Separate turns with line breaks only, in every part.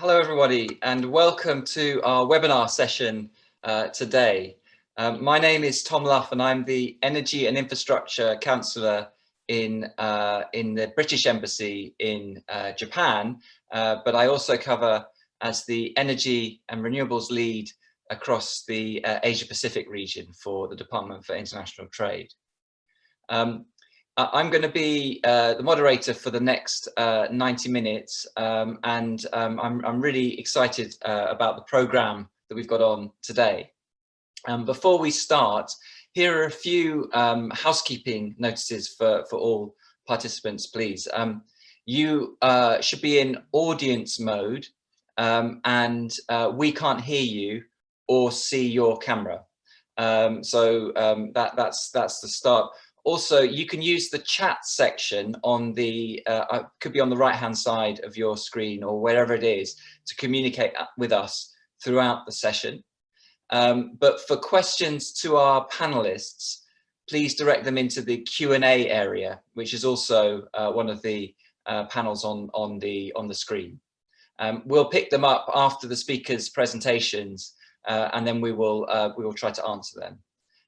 Hello everybody and welcome to our webinar session today. My name is Tom Luff and I'm the Energy and Infrastructure Counsellor in the British Embassy in Japan, but I also cover as the Energy and Renewables Lead across the Asia Pacific region for the Department for International Trade. I'm going to be the moderator for the next 90 minutes and I'm really excited about the programme that we've got on today. Before we start, here are a few housekeeping notices for all participants, please. You should be in audience mode and we can't hear you or see your camera. That's the start. Also, you can use the chat section on the, could be on the right-hand side of your screen or wherever it is, to communicate with us throughout the session. But for questions to our panelists, please direct them into the Q&A area, which is also one of the panels on the screen. We'll pick them up after the speakers' presentations, and then we will try to answer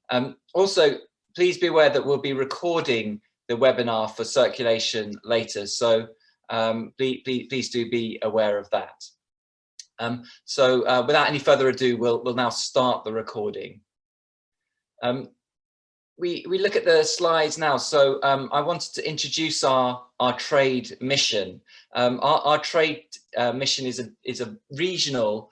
them. Also, please be aware that we'll be recording the webinar for circulation later, so please do be aware of that. Without any further ado, we'll now start the recording. We look at the slides now, so I wanted to introduce our trade mission. Our trade mission is a regional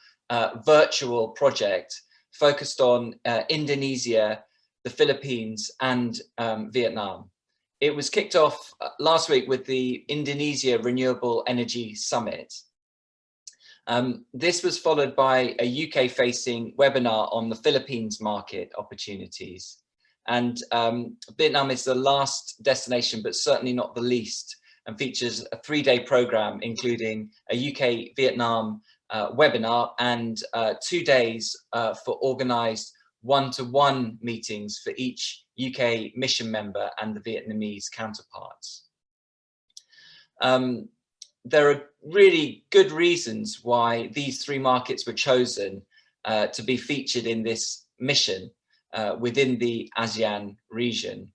virtual project focused on Indonesia, the Philippines and Vietnam. It was kicked off last week with the Indonesia Renewable Energy Summit. This was followed by a UK-facing webinar on the Philippines market opportunities. And Vietnam is the last destination, but certainly not the least, and features a 3-day programme, including a UK-Vietnam webinar and 2 days for organised one-to-one meetings for each UK mission member and the Vietnamese counterparts. There are really good reasons why these 3 markets were chosen to be featured in this mission within the ASEAN region.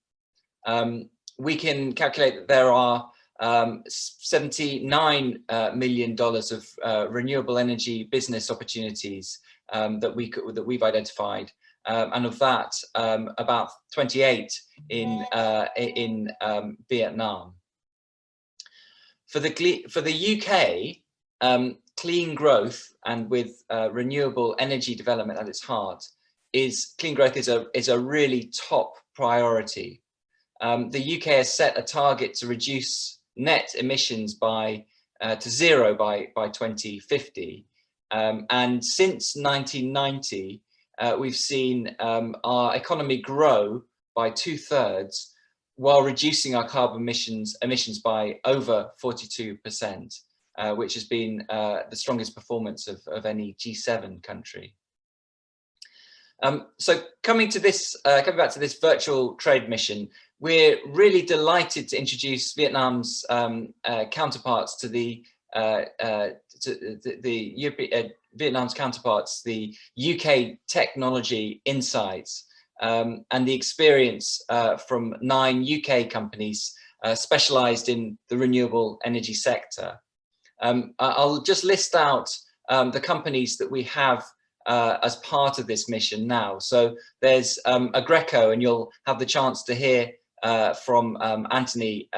We can calculate that there are $79 million of renewable energy business opportunities that we've identified. And of that, about 28 in Vietnam. For the UK, clean growth, and with renewable energy development at its heart, clean growth is a really top priority. The UK has set a target to reduce net emissions to zero by 2050, and since 1990. We've seen our economy grow by 2/3 while reducing our carbon emissions by over 42%, which has been the strongest performance of any G7 country. So coming back to this virtual trade mission, we're really delighted to introduce Vietnam's counterparts to the Vietnam's counterparts, the UK Technology Insights, and the experience from 9 UK companies specialised in the renewable energy sector. I'll just list out the companies that we have as part of this mission now. So there's Agreco, and you'll have the chance to hear from Anthony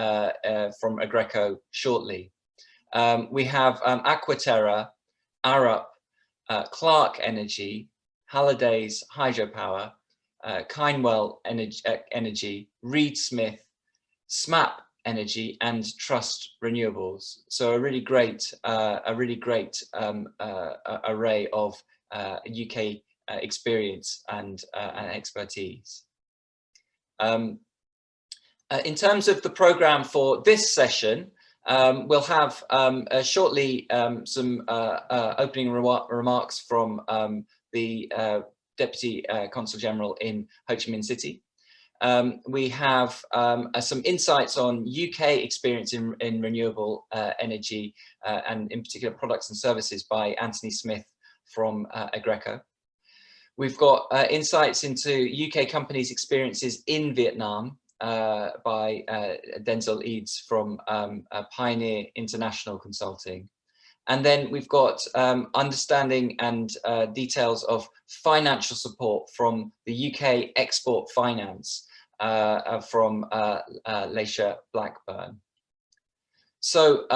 from Agreco shortly. We have Aquaterra, Arup, Clark Energy, Halliday's Hydropower, Kindwell Energy, Reed Smith, SMAP Energy, and Trust Renewables. So a really great array of UK experience and expertise. In terms of the programme for this session, we'll have shortly some opening remarks from the Deputy Consul General in Ho Chi Minh City. we have some insights on UK experience in renewable energy and in particular products and services by Anthony Smith from Agreco. We've got insights into UK companies' experiences in Vietnam by Denzel Eads from Pioneer International Consulting. And then we've got understanding and details of financial support from the UK Export Finance from Alicia Blackburn. So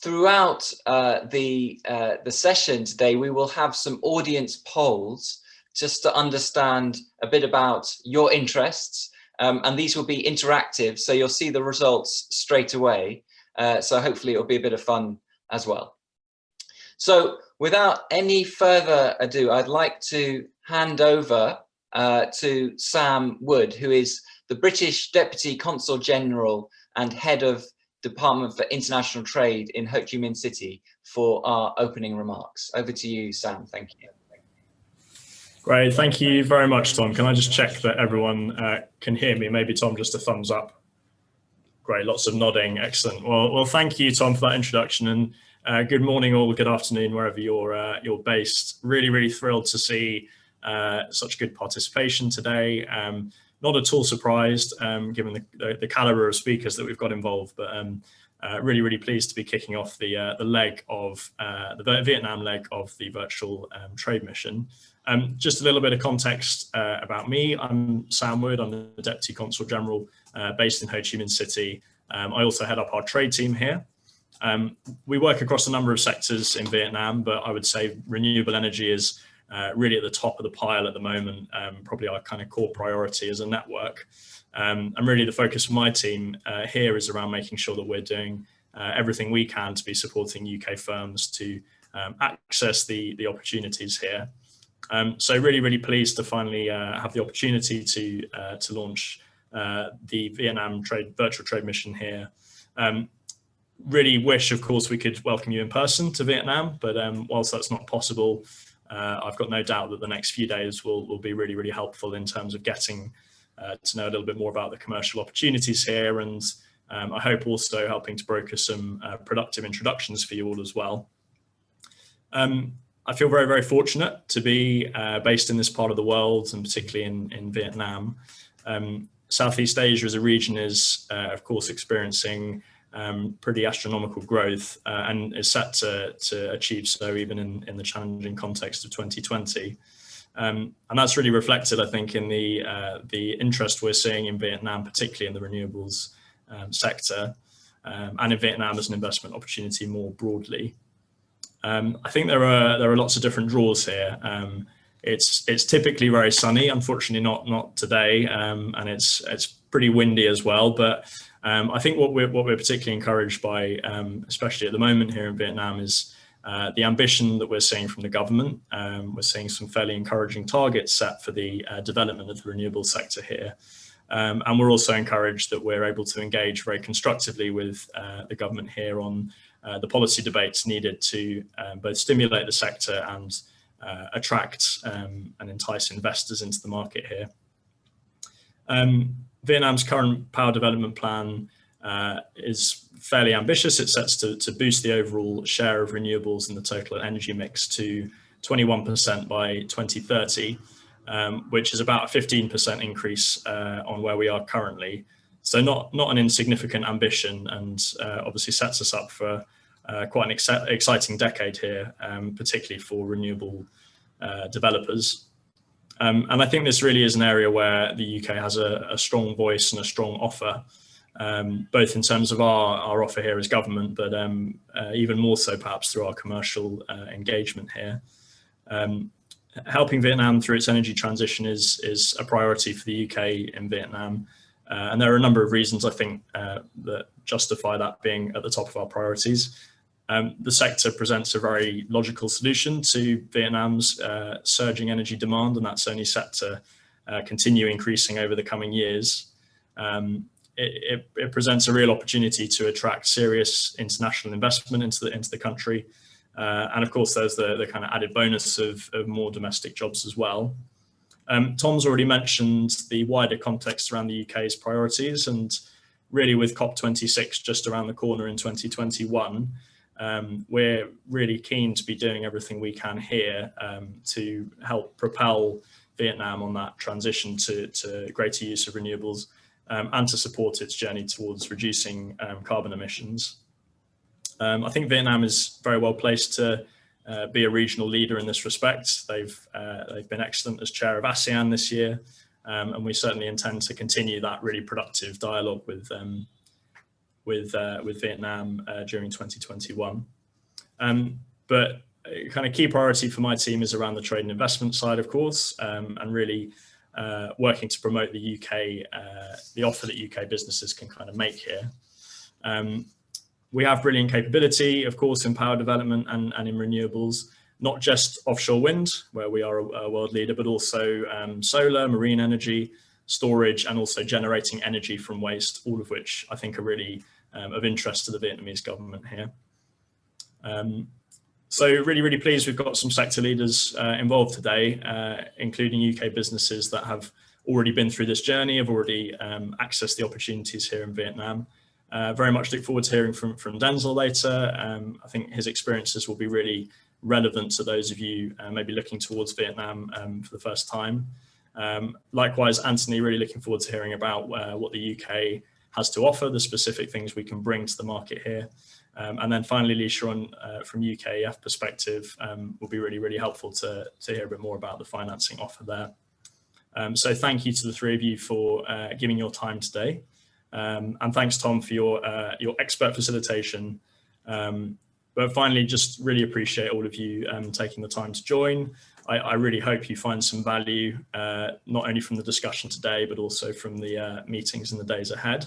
throughout the session today, we will have some audience polls just to understand a bit about your interests. And these will be interactive, so you'll see the results straight away. So hopefully it'll be a bit of fun as well. So without any further ado, I'd like to hand over to Sam Wood, who is the British Deputy Consul General and Head of Department for International Trade in Ho Chi Minh City, for our opening remarks. Over to you, Sam. Thank you.
Great, thank you very much, Tom. Can I just check that everyone can hear me? Maybe, Tom, just a thumbs up. Great, lots of nodding, excellent. Well, thank you, Tom, for that introduction, and good morning or good afternoon, wherever you're based. Really thrilled to see such good participation today. Not at all surprised, given the caliber of speakers that we've got involved, but really pleased to be kicking off the leg of the Vietnam leg of the virtual trade mission. Just a little bit of context about me. I'm Sam Wood. I'm the Deputy Consul General based in Ho Chi Minh City. I also head up our trade team here. We work across a number of sectors in Vietnam, but I would say renewable energy is really at the top of the pile at the moment, probably our kind of core priority as a network. And really the focus of my team here is around making sure that we're doing everything we can to be supporting UK firms to access the opportunities here. So really pleased to finally have the opportunity to launch the Vietnam virtual trade mission here. Really wish, of course, we could welcome you in person to Vietnam, but whilst that's not possible, I've got no doubt that the next few days will be really helpful in terms of getting to know a little bit more about the commercial opportunities here, and I hope also helping to broker some productive introductions for you all as well. I feel very fortunate to be based in this part of the world, and particularly in Vietnam. Southeast Asia as a region is, of course, experiencing pretty astronomical growth and is set to achieve so even in the challenging context of 2020. And that's really reflected, I think, in the interest we're seeing in Vietnam, particularly in the renewables sector, and in Vietnam as an investment opportunity more broadly. I think there are lots of different draws here. It's typically very sunny, unfortunately not today, and it's pretty windy as well. But I think what we're particularly encouraged by, especially at the moment here in Vietnam, is the ambition that we're seeing from the government. We're seeing some fairly encouraging targets set for the development of the renewable sector here. And we're also encouraged that we're able to engage very constructively with the government here on the policy debates needed to both stimulate the sector and attract and entice investors into the market here. Vietnam's current power development plan is fairly ambitious. It sets to boost the overall share of renewables in the total energy mix to 21% by 2030, which is about a 15% increase on where we are currently. So not an insignificant ambition, and obviously sets us up for quite an exciting decade here, particularly for renewable developers. And I think this really is an area where the UK has a strong voice and a strong offer, both in terms of our offer here as government, but even more so perhaps through our commercial engagement here. Helping Vietnam through its energy transition is a priority for the UK in Vietnam. And there are a number of reasons, I think, that justify that being at the top of our priorities. The sector presents a very logical solution to Vietnam's surging energy demand, and that's only set to continue increasing over the coming years. It presents a real opportunity to attract serious international investment into the country. And of course, there's the kind of added bonus of more domestic jobs as well. Tom's already mentioned the wider context around the UK's priorities, and really with COP26 just around the corner in 2021, we're really keen to be doing everything we can here to help propel Vietnam on that transition to greater use of renewables and to support its journey towards reducing carbon emissions. I think Vietnam is very well placed to be a regional leader in this respect. They've been excellent as chair of ASEAN this year, and we certainly intend to continue that really productive dialogue with Vietnam during 2021. But kind of key priority for my team is around the trade and investment side, of course, and really working to promote the UK, the offer that UK businesses can kind of make here. We have brilliant capability, of course, in power development and in renewables, not just offshore wind, where we are a world leader, but also solar, marine energy, storage, and also generating energy from waste, all of which I think are really of interest to the Vietnamese government here. So really pleased we've got some sector leaders involved today, including UK businesses that have already been through this journey, have already accessed the opportunities here in Vietnam. Very much look forward to hearing from Denzel later. I think his experiences will be really relevant to those of you maybe looking towards Vietnam for the first time. Likewise, Anthony, really looking forward to hearing about what the UK has to offer, the specific things we can bring to the market here. And then finally, Alicia, from UKEF perspective, will be really helpful to hear a bit more about the financing offer there. So thank you to the three of you for giving your time today. And thanks, Tom, for your expert facilitation. But finally, just really appreciate all of you taking the time to join. I really hope you find some value, not only from the discussion today, but also from the meetings in the days ahead.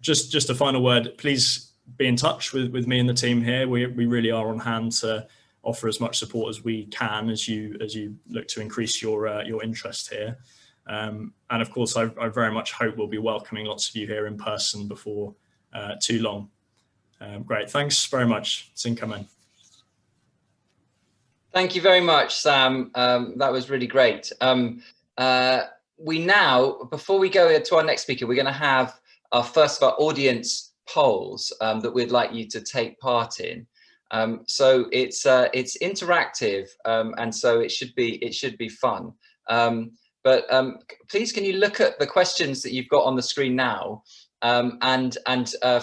Just a final word, please be in touch with me and the team here. We really are on hand to offer as much support as we can as you look to increase your interest here. And of course, I very much hope we'll be welcoming lots of you here in person before too long. Great, thanks very much. Sinkamen.
Thank you very much, Sam. That was really great. We now, before we go to our next speaker, we're going to have our first of our audience polls that we'd like you to take part in. So it's interactive, and so it should be fun. But please, can you look at the questions that you've got on the screen now, and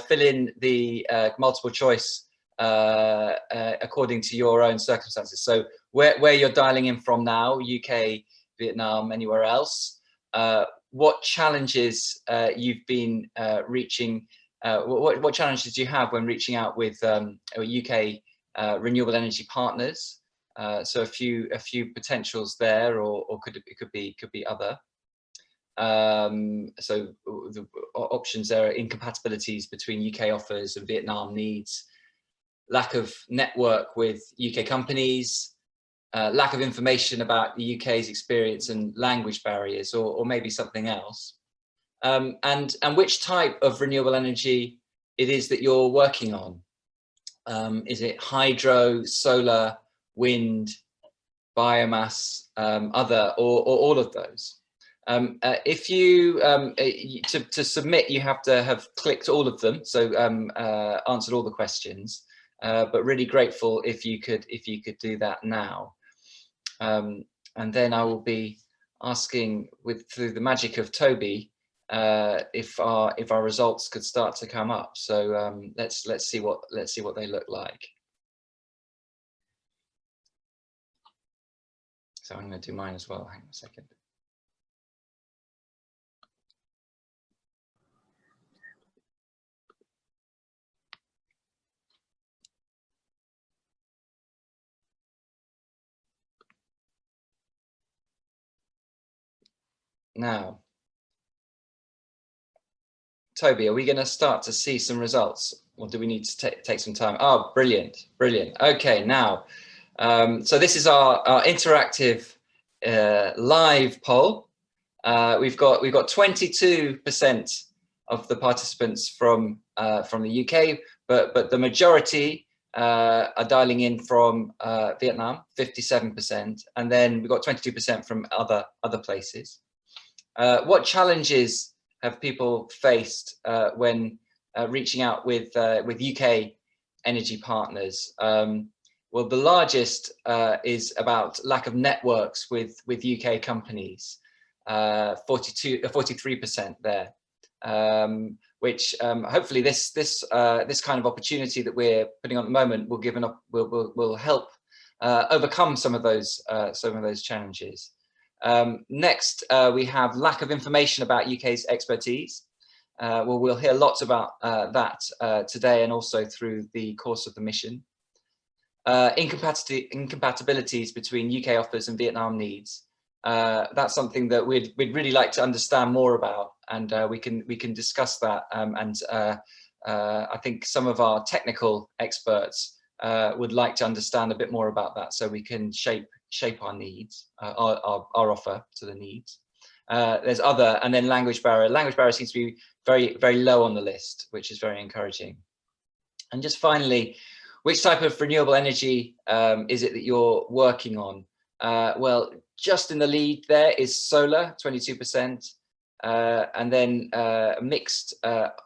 fill in the multiple choice according to your own circumstances. So where you're dialing in from now, UK, Vietnam, anywhere else, what challenges you've been reaching, what challenges do you have when reaching out with UK renewable energy partners? So a few potentials there, or it could be other. So the options there are incompatibilities between UK offers and Vietnam needs, lack of network with UK companies, lack of information about the UK's experience and language barriers, or maybe something else. And which type of renewable energy it is that you're working on. Is it hydro, solar, wind, biomass, other, or all of those? If you to submit, you have to have clicked all of them, so answered all the questions. But really grateful if you could do that now. And then I will be asking, through the magic of Toby, if our results could start to come up. So let's see what they look like. So I'm going to do mine as well. Hang on a second. Now, Toby, are we going to start to see some results, or do we need to take some time? Oh, brilliant. Okay, now, so this is our interactive live poll. We've got 22% of the participants from the UK, but the majority are dialing in from Vietnam, 57%, and then we've got 22% from other places. What challenges have people faced when reaching out with UK energy partners? Well, the largest is about lack of networks with UK companies, 43% there, which hopefully this kind of opportunity that we're putting on at the moment will help overcome some of those challenges. Next, we have lack of information about UK's expertise. Well, we'll hear lots about that today and also through the course of the mission. Incompatibilities between UK offers and Vietnam needs. That's something that we'd really like to understand more about, and we can discuss that. I think some of our technical experts would like to understand a bit more about that, so we can shape our needs, our offer to the needs. There's other, and then language barrier. Language barrier seems to be very low on the list, which is very encouraging. And just finally, which type of renewable energy is it that you're working on? Well, just in the lead there is solar, 22%, and then mixed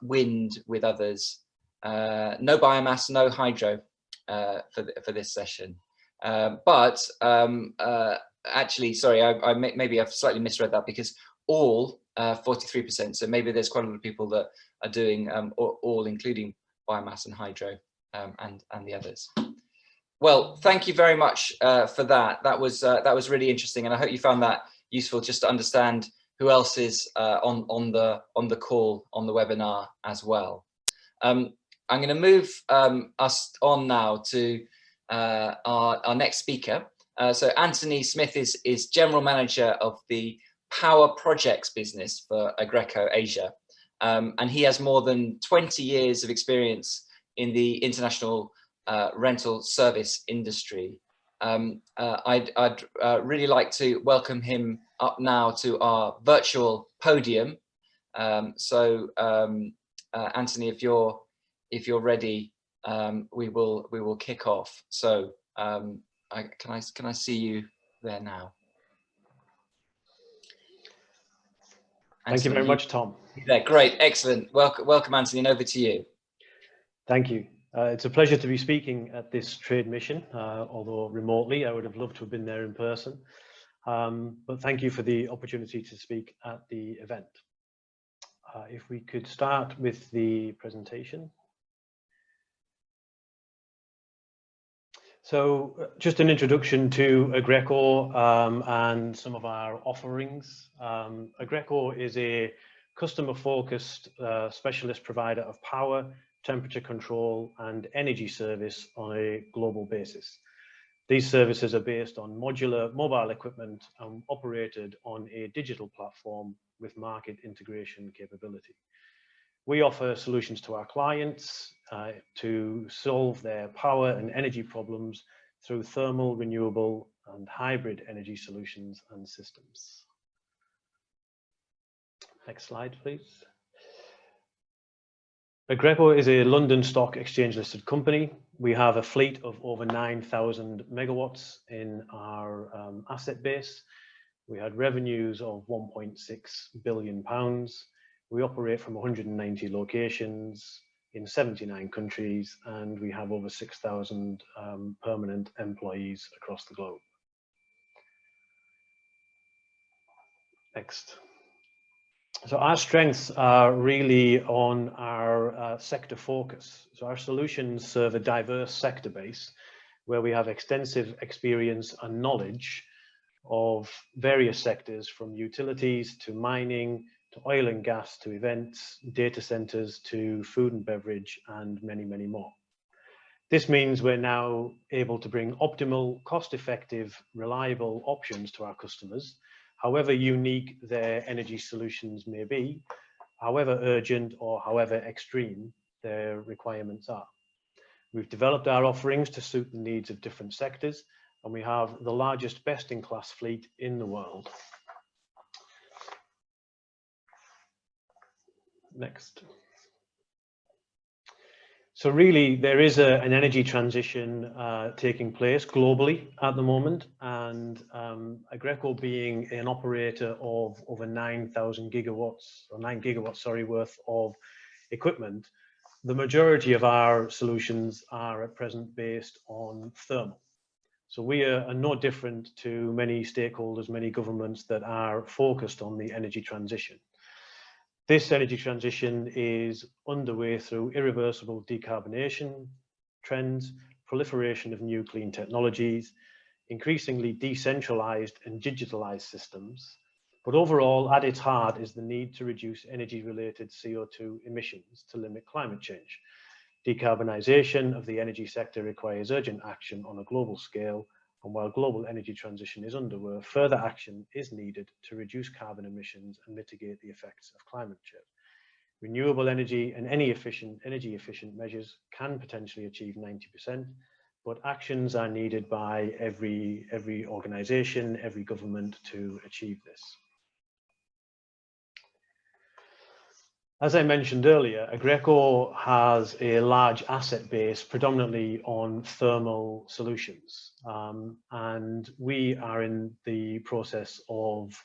wind with others. No biomass, no hydro for this session. But actually, sorry, maybe I've slightly misread that, because all 43%. So maybe there's quite a lot of people that are doing all, including biomass and hydro. And the others. Well, thank you very much for that. That was really interesting, and I hope you found that useful, just to understand who else is on the call, on the webinar as well. I'm going to move us on now to our next speaker. So Anthony Smith is General Manager of the Power Projects business for Agreco Asia, and he has more than 20 years of experience in the international rental service industry. I'd really like to welcome him up now to our virtual podium. Anthony, if you're ready, we will kick off. So can I see you there now?
Thank you very much, Tom.
Yeah, great, excellent. Welcome, Anthony, and over to you.
Thank you. It's a pleasure to be speaking at this trade mission, although remotely. I would have loved to have been there in person. But thank you for the opportunity to speak at the event. If we could start with the presentation. So just an introduction to Agreco and some of our offerings. Agreco is a customer-focused specialist provider of power, temperature control and energy service on a global basis. These services are based on modular mobile equipment and operated on a digital platform with market integration capability. We offer solutions to our clients to solve their power and energy problems through thermal, renewable and hybrid energy solutions and systems. Next slide, please. Agreco is a London Stock Exchange listed company. We have a fleet of over 9,000 megawatts in our asset base. We had revenues of £1.6 billion. We operate from 190 locations in 79 countries, and we have over 6,000 permanent employees across the globe. Next. So our strengths are really on our sector focus. So our solutions serve a diverse sector base where we have extensive experience and knowledge of various sectors, from utilities to mining, to oil and gas, to events, data centers, to food and beverage, and many, many more. This means we're now able to bring optimal, cost-effective, reliable options to our customers, however unique their energy solutions may be, however urgent or however extreme their requirements are. We've developed our offerings to suit the needs of different sectors, and we have the largest best-in-class fleet in the world. Next. So really, there is an energy transition taking place globally at the moment, and Agreco, being an operator of over 9,000 gigawatts, or 9 gigawatts, sorry, worth of equipment, the majority of our solutions are at present based on thermal. So we are no different to many stakeholders, many governments that are focused on the energy transition. This energy transition is underway through irreversible decarbonation trends, proliferation of new clean technologies, increasingly decentralized and digitalized systems. But overall, at its heart is the need to reduce energy-related CO2 emissions to limit climate change. Decarbonization of the energy sector requires urgent action on a global scale, and while global energy transition is underway, further action is needed to reduce carbon emissions and mitigate the effects of climate change. Renewable energy and any energy efficient measures can potentially achieve 90%, but actions are needed by every organization, every government to achieve this. As I mentioned earlier, Agreco has a large asset base predominantly on thermal solutions, and we are in the process of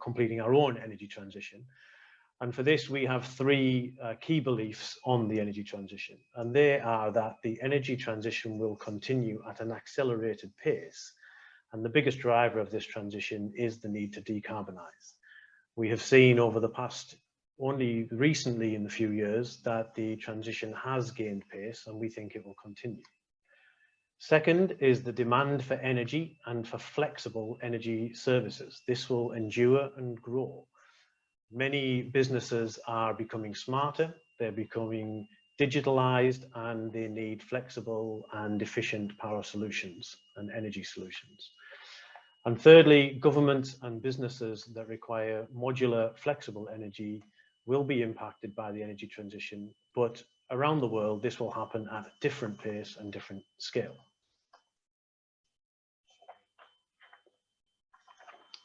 completing our own energy transition. And for this, we have three key beliefs on the energy transition, and they are that the energy transition will continue at an accelerated pace, and the biggest driver of this transition is the need to decarbonize. We have seen over the past, only recently in a few years, that the transition has gained pace, and we think it will continue. Second is the demand for energy and for flexible energy services. This will endure and grow. Many businesses are becoming smarter, they're becoming digitalized, and they need flexible and efficient power solutions and energy solutions. And thirdly, governments and businesses that require modular, flexible energy will be impacted by the energy transition, but around the world, this will happen at a different pace and different scale.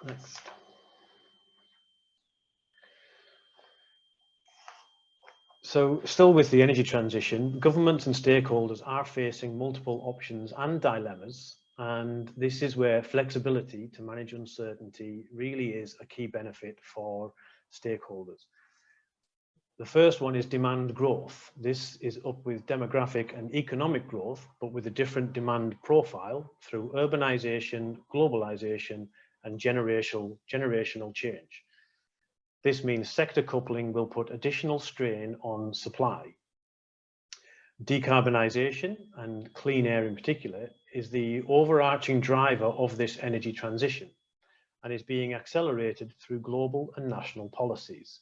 Next. So still with the energy transition, governments and stakeholders are facing multiple options and dilemmas, and this is where flexibility to manage uncertainty really is a key benefit for stakeholders. The first one is demand growth. This is up with demographic and economic growth, but with a different demand profile through urbanization, globalization, and generational change. This means sector coupling will put additional strain on supply. Decarbonization, and clean air in particular, is the overarching driver of this energy transition and is being accelerated through global and national policies.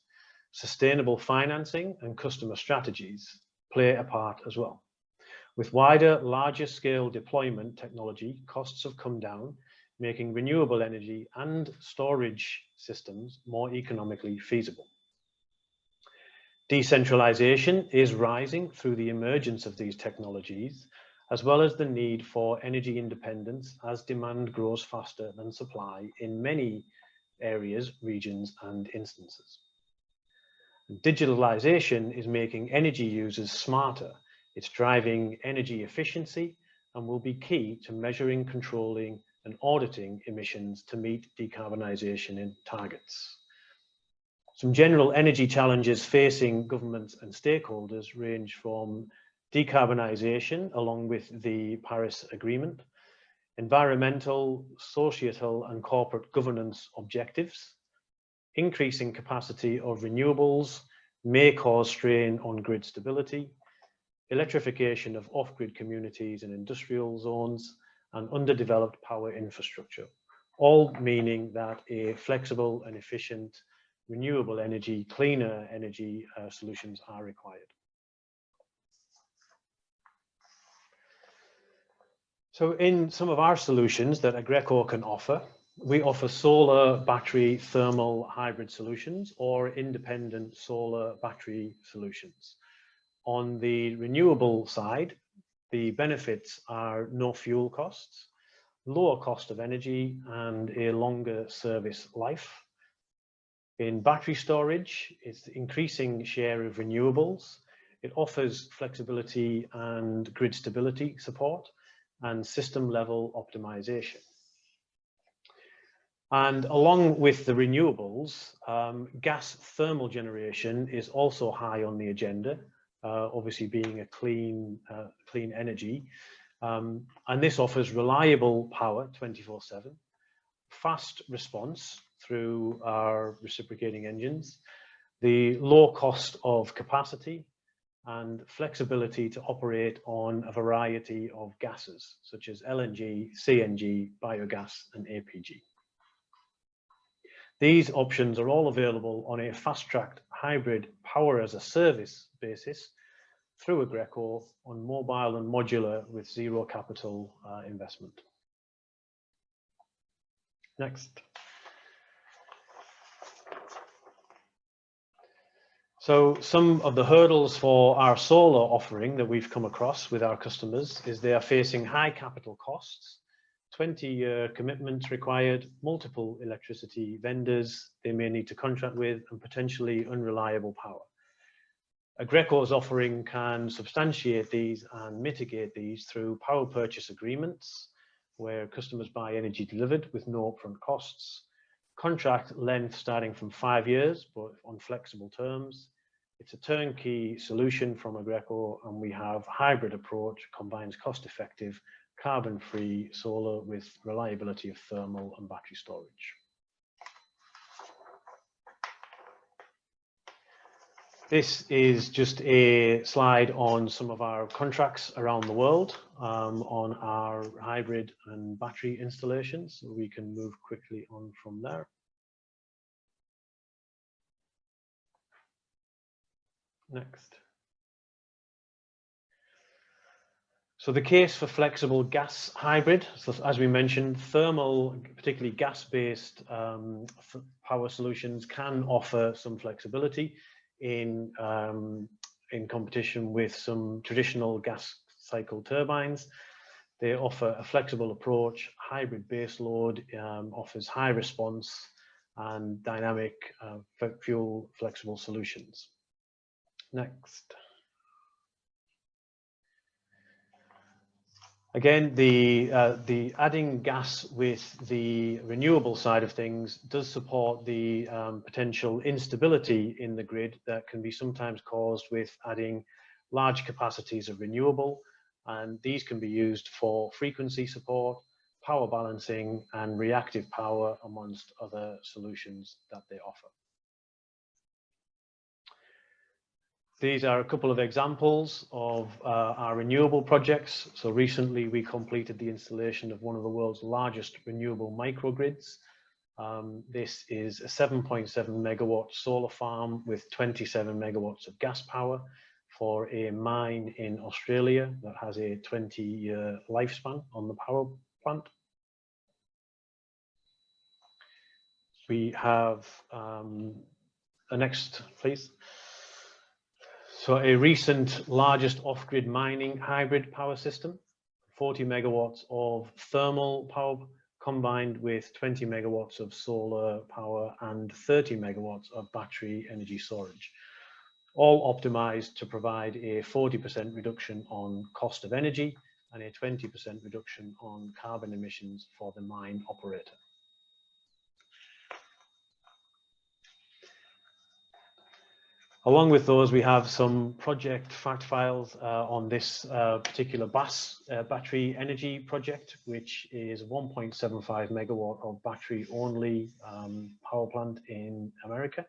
Sustainable financing and customer strategies play a part as well. With wider, larger scale deployment technology, costs have come down, making renewable energy and storage systems more economically feasible. Decentralization is rising through the emergence of these technologies, as well as the need for energy independence as demand grows faster than supply in many areas, regions, and instances. Digitalization is making energy users smarter. It's driving energy efficiency and will be key to measuring, controlling, and auditing emissions to meet decarbonization targets. Some general energy challenges facing governments and stakeholders range from decarbonization, along with the Paris Agreement, environmental, societal, and corporate governance objectives. Increasing capacity of renewables may cause strain on grid stability, electrification of off-grid communities and industrial zones, and underdeveloped power infrastructure, all meaning that a flexible and efficient renewable energy, cleaner energy solutions are required. So in some of our solutions that Agreco can offer, we offer solar, battery, thermal, hybrid solutions, or independent solar battery solutions. On the renewable side, the benefits are no fuel costs, lower cost of energy, and a longer service life. In battery storage, it's the increasing share of renewables, It offers flexibility and grid stability support and system level optimization. And along with the renewables, gas thermal generation is also high on the agenda, obviously being a clean energy. And this offers reliable power 24/7, fast response through our reciprocating engines, the low cost of capacity, and flexibility to operate on a variety of gases such as LNG, CNG, biogas, and APG. These options are all available on a fast-tracked hybrid power as a service basis through Agreco on mobile and modular with zero capital investment. Next. So some of the hurdles for our solar offering that we've come across with our customers is they are facing high capital costs, 20-year commitments required, multiple electricity vendors they may need to contract with, and potentially unreliable power. Agreco's offering can substantiate these and mitigate these through power purchase agreements, where customers buy energy delivered with no upfront costs, contract length starting from 5 years, but on flexible terms. It's a turnkey solution from Agreco, and we have hybrid approach, combines cost-effective, carbon-free solar with reliability of thermal and battery storage. This is just a slide on some of our contracts around the world on our hybrid and battery installations. So we can move quickly on from there. Next. So the case for flexible gas hybrid, so as we mentioned, thermal, particularly gas-based power solutions can offer some flexibility in competition with some traditional gas cycle turbines. They offer a flexible approach, hybrid base load, offers high response and dynamic fuel flexible solutions. Next. Again, the adding gas with the renewable side of things does support the potential instability in the grid that can be sometimes caused with adding large capacities of renewable, and these can be used for frequency support, power balancing, and reactive power, amongst other solutions that they offer. These are a couple of examples of our renewable projects. So recently we completed the installation of one of the world's largest renewable microgrids. This is a 7.7 megawatt solar farm with 27 megawatts of gas power for a mine in Australia that has a 20-year lifespan on the power plant. We have the next, please. So a recent largest off-grid mining hybrid power system, 40 megawatts of thermal power combined with 20 megawatts of solar power and 30 megawatts of battery energy storage, all optimized to provide a 40% reduction on cost of energy and a 20% reduction on carbon emissions for the mine operator. Along with those, we have some project fact files on this particular battery energy project, which is 1.75 megawatt of battery only power plant in America.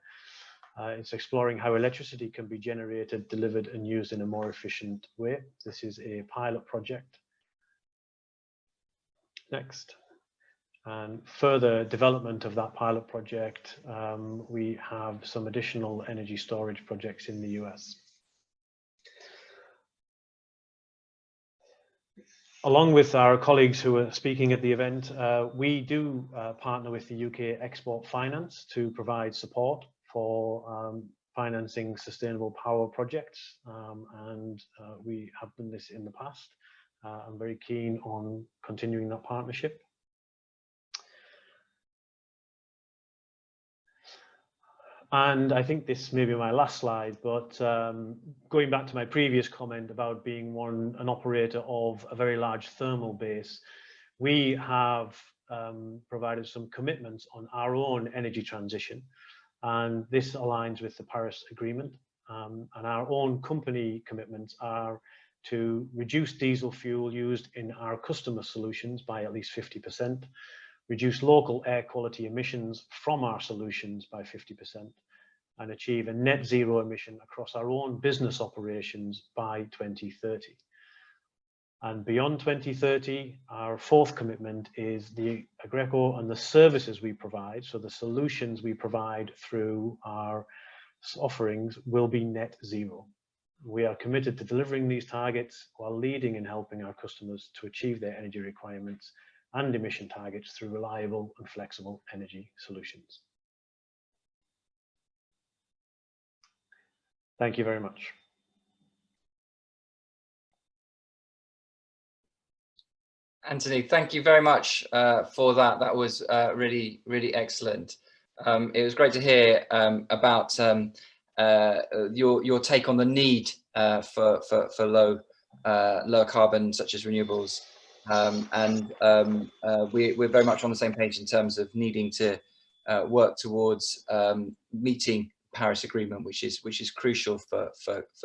It's exploring how electricity can be generated, delivered, and used in a more efficient way. This is a pilot project. Next. And further development of that pilot project, we have some additional energy storage projects in the US. Along with our colleagues who are speaking at the event, we do partner with the UK Export Finance to provide support for financing sustainable power projects, and we have done this in the past. I'm very keen on continuing that partnership. And I think this may be my last slide, but going back to my previous comment about being an operator of a very large thermal base, we have provided some commitments on our own energy transition, and this aligns with the Paris Agreement. And our own company commitments are to reduce diesel fuel used in our customer solutions by at least 50%, reduce local air quality emissions from our solutions by 50%, and achieve a net zero emission across our own business operations by 2030. And beyond 2030, our fourth commitment is the Agreco and the services we provide, so the solutions we provide through our offerings, will be net zero. We are committed to delivering these targets while leading in helping our customers to achieve their energy requirements and emission targets through reliable and flexible energy solutions. Thank you very much.
Anthony, thank you very much for that. That was really, really excellent. It was great to hear about your take on the need for low carbon, such as renewables, we're very much on the same page in terms of needing to work towards meeting Paris Agreement, which is crucial for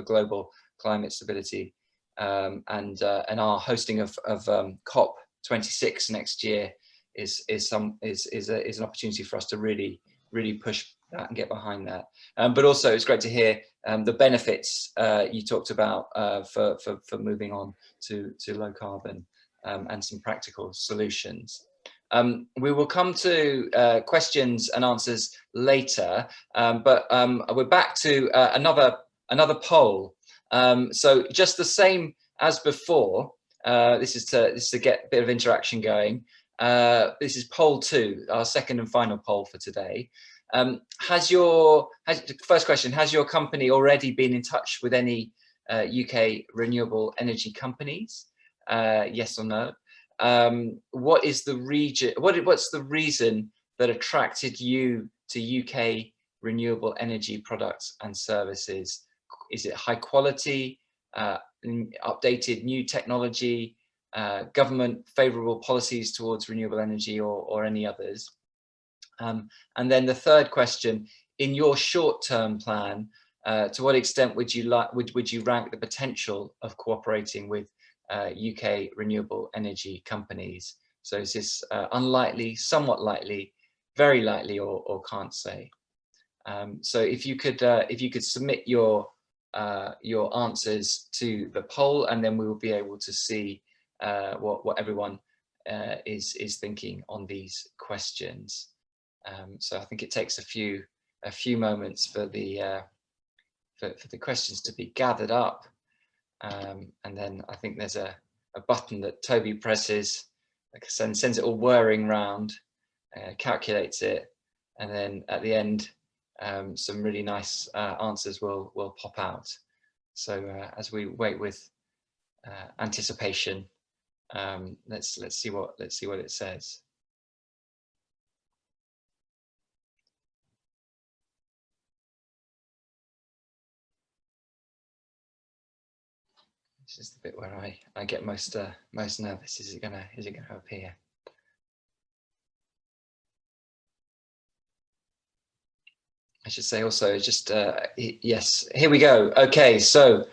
global climate stability, and our hosting of COP26 next year is an opportunity for us to really push that and get behind that. But also it's great to hear the benefits you talked about for moving on to low carbon, and some practical solutions. We will come to questions and answers later, but we're back to another poll. So just the same as before, this is to get a bit of interaction going. This is poll 2, our second and final poll for today. First question, has your company already been in touch with any UK renewable energy companies? Yes or no? What's the reason that attracted you to UK renewable energy products and services? Is it high quality, updated new technology, government favourable policies towards renewable energy, or any others? And then the third question, in your short-term plan, to what extent would you rank the potential of cooperating with UK renewable energy companies? So is this unlikely, somewhat likely, very likely, or can't say? So if you could submit your answers to the poll, and then we will be able to see what everyone is thinking on these questions. So I think it takes a few moments for the questions to be gathered up, and then I think there's a button that Toby presses and sends it all whirring round, calculates it, and then at the end some really nice answers will pop out. So as we wait with anticipation, let's see what it says. This is the bit where I get most nervous. Is it gonna appear? I should say also, just yes, here we go. Okay, so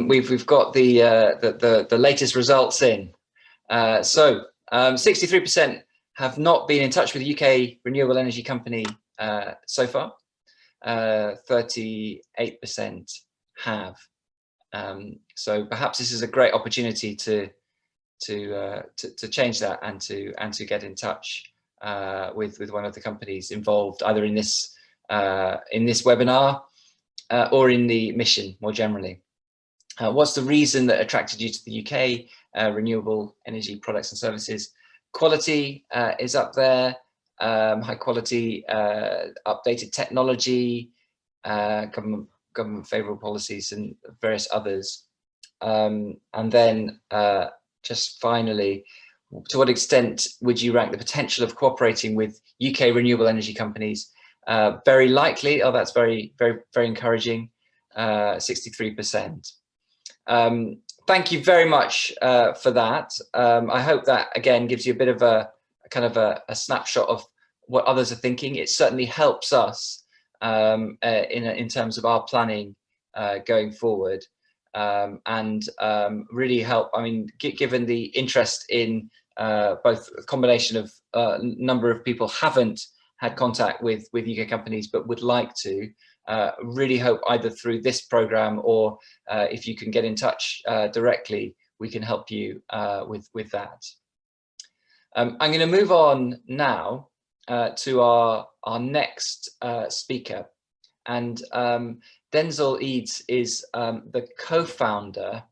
we've got the latest results in. So 63% have not been in touch with a UK renewable energy company so far. 38% have. So perhaps this is a great opportunity to change that and to get in touch with one of the companies involved, either in this webinar or in the mission more generally. What's the reason that attracted you to the UK renewable energy products and services? Quality is up there, high quality, updated technology, government favourable policies, and various others. And then just finally, to what extent would you rank the potential of cooperating with UK renewable energy companies? Very likely, oh, that's very encouraging, 63%. Thank you very much for that. I hope that, again, gives you a bit of a kind of a snapshot of what others are thinking. It certainly helps us in terms of our planning going forward, and really help. I mean, given the interest in both a combination of number of people haven't had contact with UK companies but would like to, really hope either through this program or if you can get in touch directly, we can help you with that. I'm going to move on now to our next speaker, and Denzel Eads is the co-founder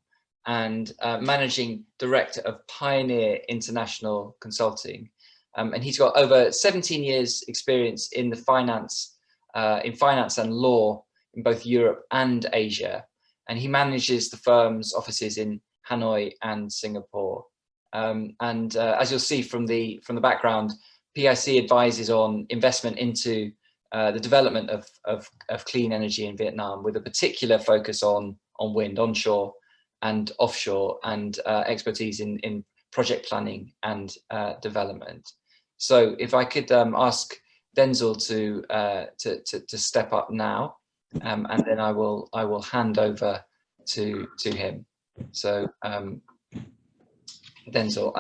and managing director of Pioneer International Consulting, and he's got over 17 years experience in the finance and law in both Europe and Asia, and he manages the firm's offices in Hanoi and Singapore. As you'll see from the background, PIC advises on investment into the development of clean energy in Vietnam, with a particular focus on wind onshore and offshore, and expertise in project planning and development. So if I could ask Denzel to step up now, and then I will hand over to him. So Denzel,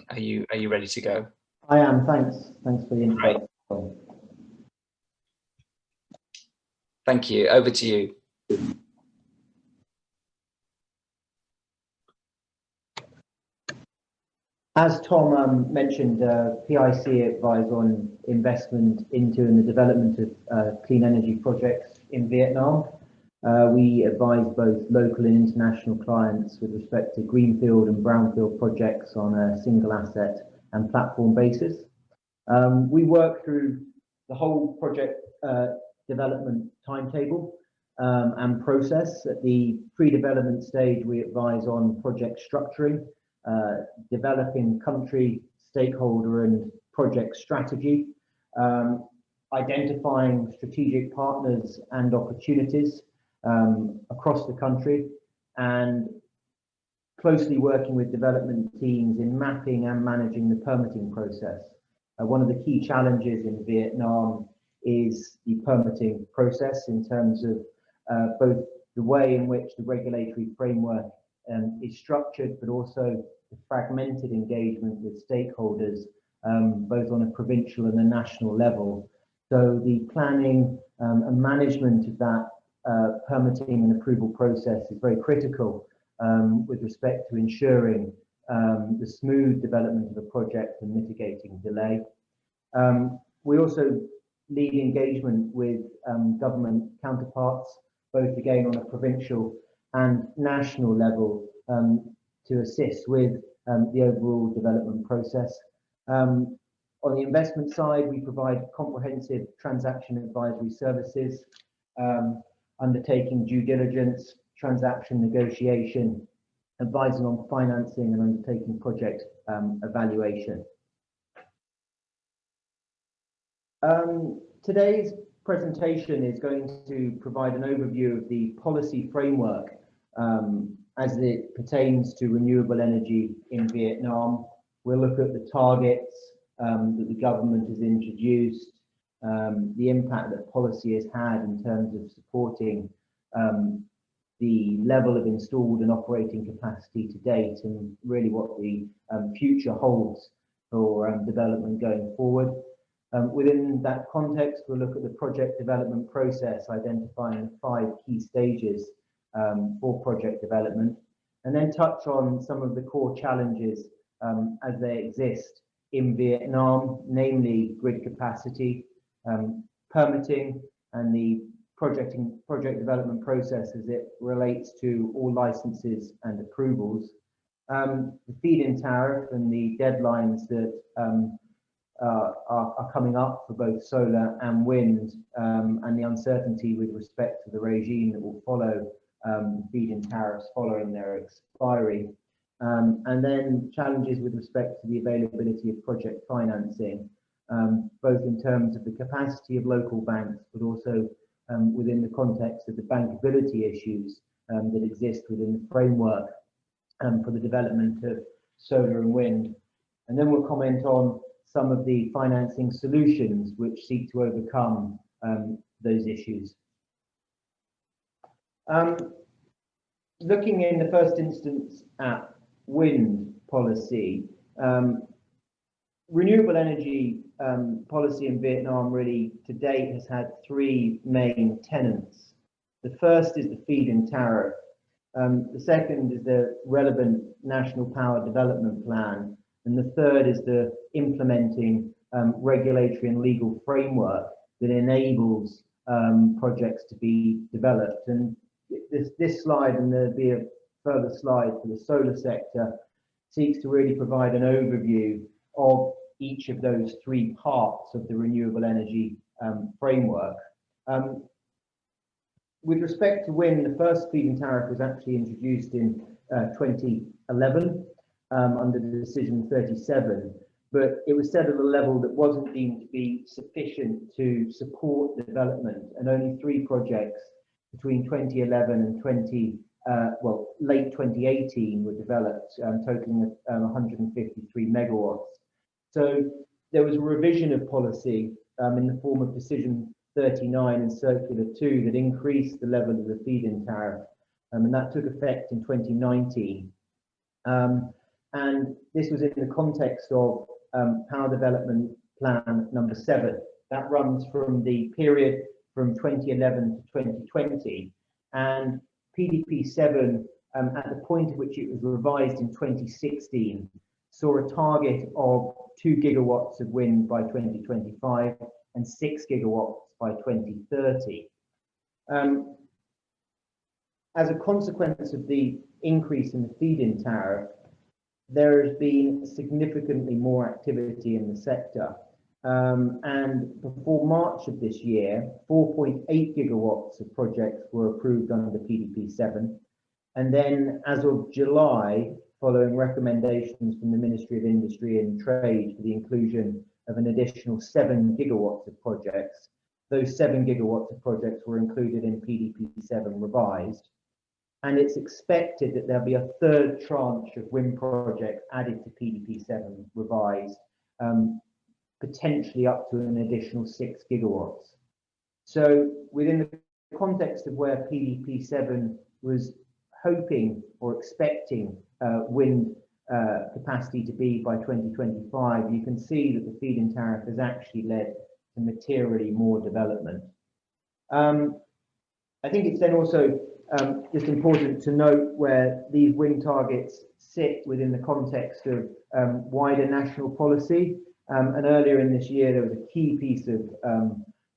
are you ready to go?
I am. Thanks for the introduction.
Thank you. Over to you.
As Tom mentioned, PIC advise on investment into and the development of clean energy projects in Vietnam. We advise both local and international clients with respect to greenfield and brownfield projects on a single asset and platform basis. We work through the whole project development timetable and process. At the pre-development stage, we advise on project structuring, developing country, stakeholder and project strategy, identifying strategic partners and opportunities across the country, and closely working with development teams in mapping and managing the permitting process. One of the key challenges in Vietnam is the permitting process in terms of both the way in which the regulatory framework is structured, but also the fragmented engagement with stakeholders, both on a provincial and a national level. So the planning and management of that permitting and approval process is very critical with respect to ensuring the smooth development of the project and mitigating delay. We also lead engagement with government counterparts, both again on a provincial and national level, to assist with the overall development process. On the investment side, we provide comprehensive transaction advisory services, undertaking due diligence, transaction negotiation, advising on financing, and undertaking project evaluation. Today's presentation is going to provide an overview of the policy framework as it pertains to renewable energy in Vietnam. We'll look at the targets that the government has introduced, the impact that policy has had in terms of supporting the level of installed and operating capacity to date, and really what the future holds for development going forward. Within that context, we'll look at the project development process, identifying 5 key stages for project development, and then touch on some of the core challenges as they exist in Vietnam, namely grid capacity, permitting, and the project development process as it relates to all licenses and approvals, the feed-in tariff and the deadlines that are coming up for both solar and wind, and the uncertainty with respect to the regime that will follow feed-in tariffs following their expiry, and then challenges with respect to the availability of project financing, both in terms of the capacity of local banks, but also within the context of the bankability issues that exist within the framework for the development of solar and wind. And then we'll comment on some of the financing solutions which seek to overcome those issues. Looking in the first instance at wind policy, renewable energy policy in Vietnam really to date has had three main tenets. The first is the Feed-in Tariff. The second is the relevant National Power Development Plan. And the third is the implementing regulatory and legal framework that enables projects to be developed. And this slide, and there'll be a further slide for the solar sector, seeks to really provide an overview of each of those three parts of the renewable energy framework. With respect to wind, the first feed-in tariff was actually introduced in 2011 under the decision 37, but it was set at a level that wasn't deemed to be sufficient to support development, and only 3 projects between 2011 and late 2018 were developed, totaling 153 megawatts. So there was a revision of policy in the form of decision 39 and circular 2 that increased the level of the feed-in tariff, and that took effect in 2019. And this was in the context of Power Development Plan number 7. That runs from the period from 2011 to 2020, and PDP 7, at the point at which it was revised in 2016, saw a target of 2 gigawatts of wind by 2025 and 6 gigawatts by 2030. As a consequence of the increase in the feed-in tariff, there has been significantly more activity in the sector. And before March of this year, 4.8 gigawatts of projects were approved under PDP 7. And then as of July, following recommendations from the Ministry of Industry and Trade for the inclusion of an additional 7 gigawatts of projects, those 7 gigawatts of projects were included in PDP 7 revised. And it's expected that there'll be a third tranche of wind projects added to PDP 7 revised, potentially up to an additional 6 gigawatts. So within the context of where PDP 7 was hoping or expecting wind capacity to be by 2025, you can see that the feed-in tariff has actually led to materially more development. I think it's then also just important to note where these wind targets sit within the context of wider national policy. And earlier in this year, there was a key piece of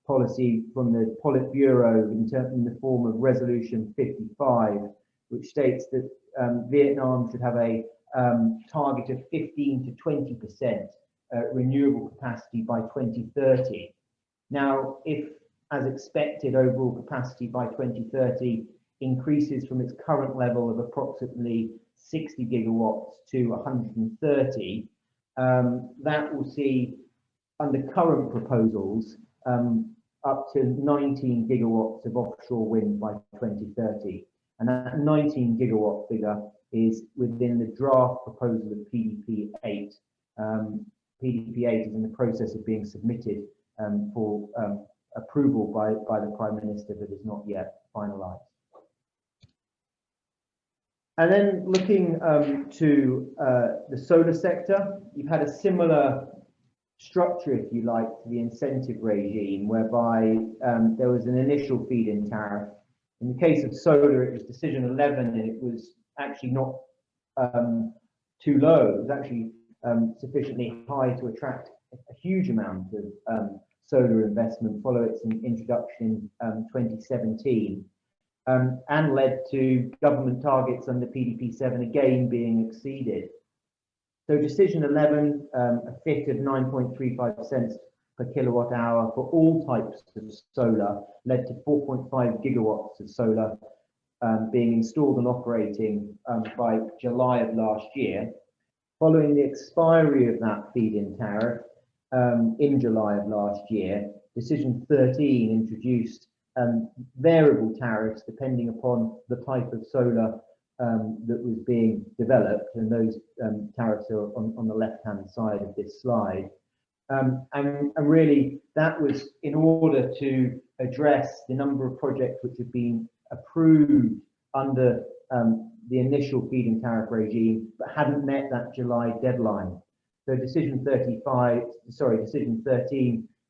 policy from the Politburo in the form of Resolution 55, which states that Vietnam should have a target of 15 to 20% renewable capacity by 2030. Now, if, as expected, overall capacity by 2030 increases from its current level of approximately 60 gigawatts to 130, that will see, under current proposals, up to 19 gigawatts of offshore wind by 2030. And that 19 gigawatt figure is within the draft proposal of PDP 8. PDP 8 is in the process of being submitted for approval by the Prime Minister, but is not yet finalised. And then looking to the solar sector, you've had a similar structure, if you like, to the incentive regime, whereby there was an initial feed-in tariff. In the case of solar, it was decision 11, and it was actually not too low. It was actually sufficiently high to attract a huge amount of solar investment following its introduction in 2017. And led to government targets under PDP 7 again being exceeded. So decision 11, a FIT of 9.35 cents per kilowatt hour for all types of solar, led to 4.5 gigawatts of solar being installed and operating by July of last year. Following the expiry of that feed-in tariff, in July of last year, Decision 13 introduced variable tariffs depending upon the type of solar that was being developed, and those tariffs are on the left-hand side of this slide. And really, that was in order to address the number of projects which have been approved under the initial feed-in tariff regime, but hadn't met that July deadline. So Decision 13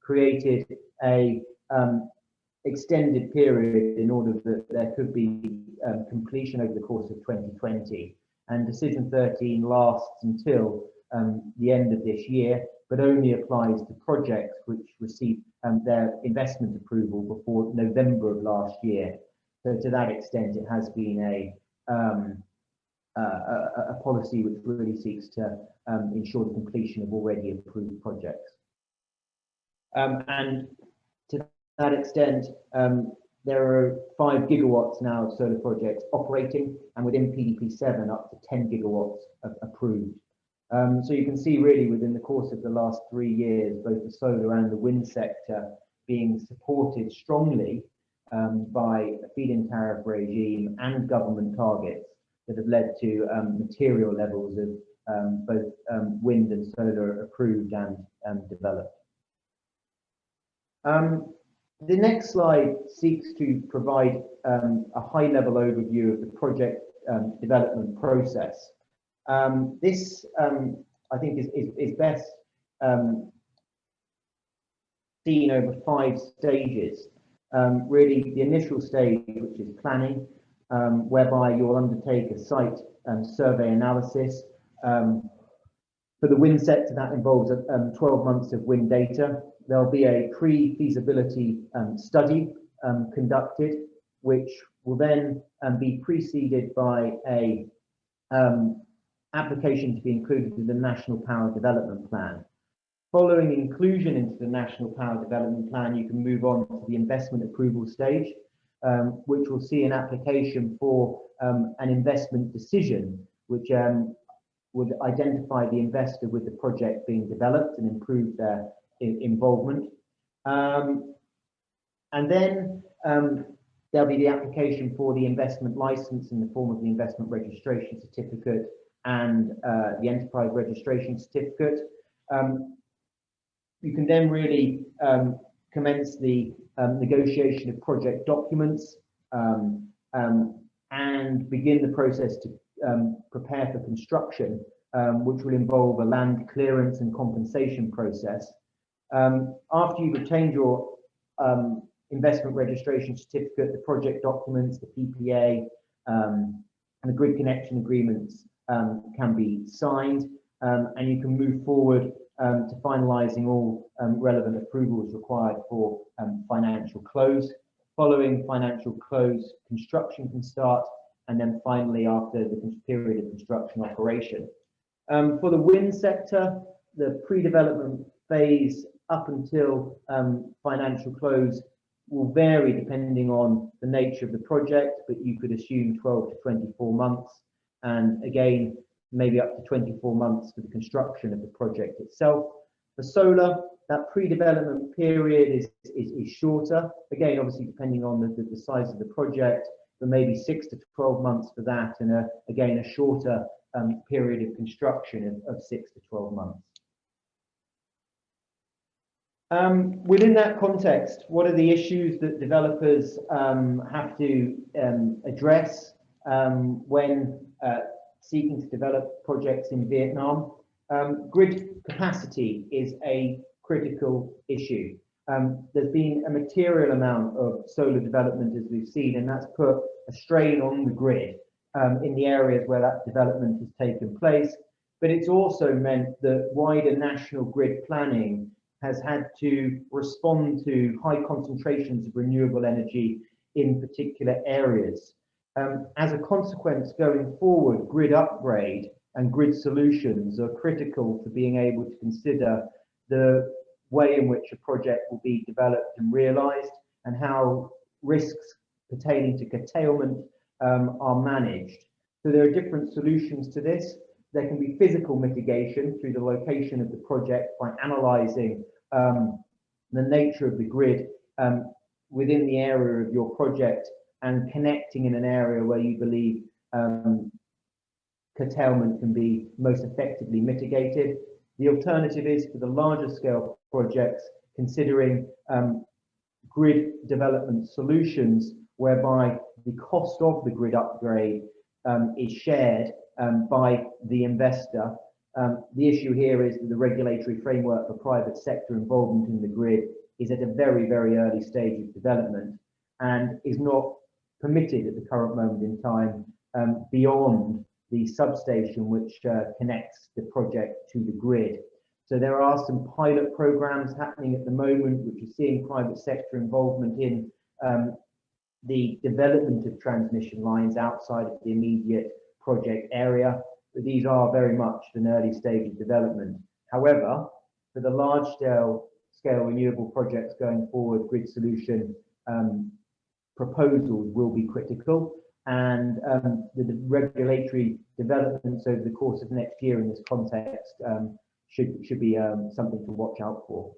created a extended period in order that there could be completion over the course of 2020. And Decision 13 lasts until the end of this year, but only applies to projects which received their investment approval before November of last year. So to that extent, it has been a policy which really seeks to ensure the completion of already approved projects. And to that extent, there are 5 gigawatts now of solar projects operating, and within PDP7 up to 10 gigawatts approved. So you can see really within the course of the last 3 years, both the solar and the wind sector being supported strongly by a feed-in tariff regime and government targets that have led to material levels of both wind and solar approved and developed. The next slide seeks to provide a high-level overview of the project development process. This, I think, is best seen over 5 stages. Really, the initial stage, which is planning, whereby you'll undertake a site survey analysis. For the wind sector, that involves 12 months of wind data. There'll be a pre-feasibility study conducted, which will then be preceded by a application to be included in the National Power Development Plan. Following inclusion into the National Power Development Plan, you can move on to the investment approval stage, which will see an application for an investment decision, which would identify the investor with the project being developed and improve their involvement. And then there'll be the application for the investment license in the form of the investment registration certificate and the enterprise registration certificate. You can then really commence the negotiation of project documents and begin the process to prepare for construction, which will involve a land clearance and compensation process. After you've obtained your investment registration certificate, the project documents, the PPA, and the grid connection agreements can be signed, and you can move forward to finalising all relevant approvals required for financial close. Following financial close, construction can start, and then finally, after the period of construction operation. For the wind sector, the pre-development phase up until financial close will vary depending on the nature of the project, but you could assume 12 to 24 months, and again, maybe up to 24 months for the construction of the project itself. For solar, that pre-development period is shorter, again, obviously depending on the size of the project, but maybe 6 to 12 months for that, and again, a shorter period of construction of 6 to 12 months. Within that context, what are the issues that developers have to address when seeking to develop projects in Vietnam? Grid capacity is a critical issue. There's been a material amount of solar development, as we've seen, and that's put a strain on the grid in the areas where that development has taken place. But it's also meant that wider national grid planning has had to respond to high concentrations of renewable energy in particular areas. As a consequence, going forward, grid upgrade and grid solutions are critical to being able to consider the way in which a project will be developed and realised, and how risks pertaining to curtailment are managed. So there are different solutions to this. There can be physical mitigation through the location of the project by analysing the nature of the grid within the area of your project and connecting in an area where you believe curtailment can be most effectively mitigated. The alternative is for the larger scale projects, considering grid development solutions whereby the cost of the grid upgrade is shared by the investor. The issue here is that the regulatory framework for private sector involvement in the grid is at a very, very early stage of development and is not permitted at the current moment in time beyond the substation which connects the project to the grid. So there are some pilot programs happening at the moment which are seeing private sector involvement in the development of transmission lines outside of the immediate project area, but these are very much an early stage of development. However, for the large scale renewable projects going forward, grid solution proposals will be critical, and the regulatory developments over the course of next year in this context should be something to watch out for.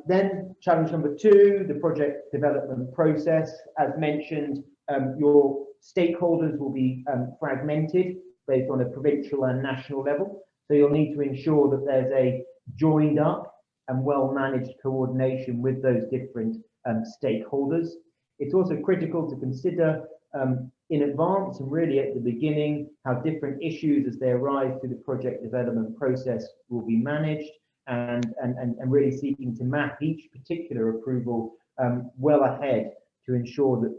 Then challenge number 2, the project development process. As mentioned, your stakeholders will be fragmented based on a provincial and national level. So you'll need to ensure that there's a joined up and well-managed coordination with those different stakeholders. It's also critical to consider in advance and really at the beginning how different issues as they arise through the project development process will be managed, and really seeking to map each particular approval well ahead to ensure that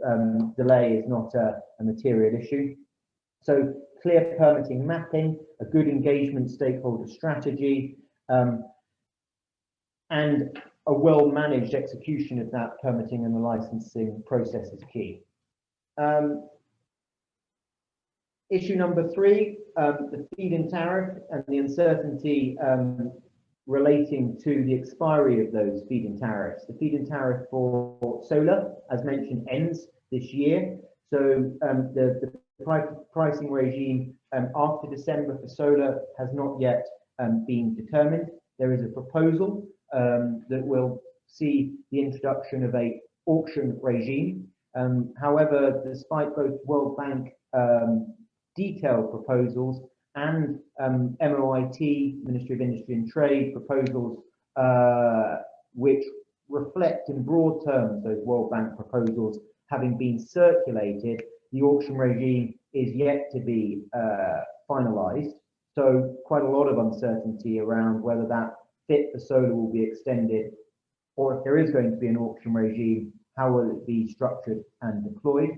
delay is not a material issue. So clear permitting mapping, a good engagement stakeholder strategy, and a well-managed execution of that permitting and the licensing process is key. Issue number 3, the feed-in tariff and the uncertainty relating to the expiry of those feed-in tariffs. The feed-in tariff for solar, as mentioned, ends this year. So the pricing regime after December for solar has not yet been determined. There is a proposal that will see the introduction of an auction regime. However, despite both World Bank detailed proposals and MOIT, Ministry of Industry and Trade proposals, which reflect in broad terms those World Bank proposals having been circulated, the auction regime is yet to be finalised. So quite a lot of uncertainty around whether that fit for solar will be extended, or if there is going to be an auction regime, how will it be structured and deployed.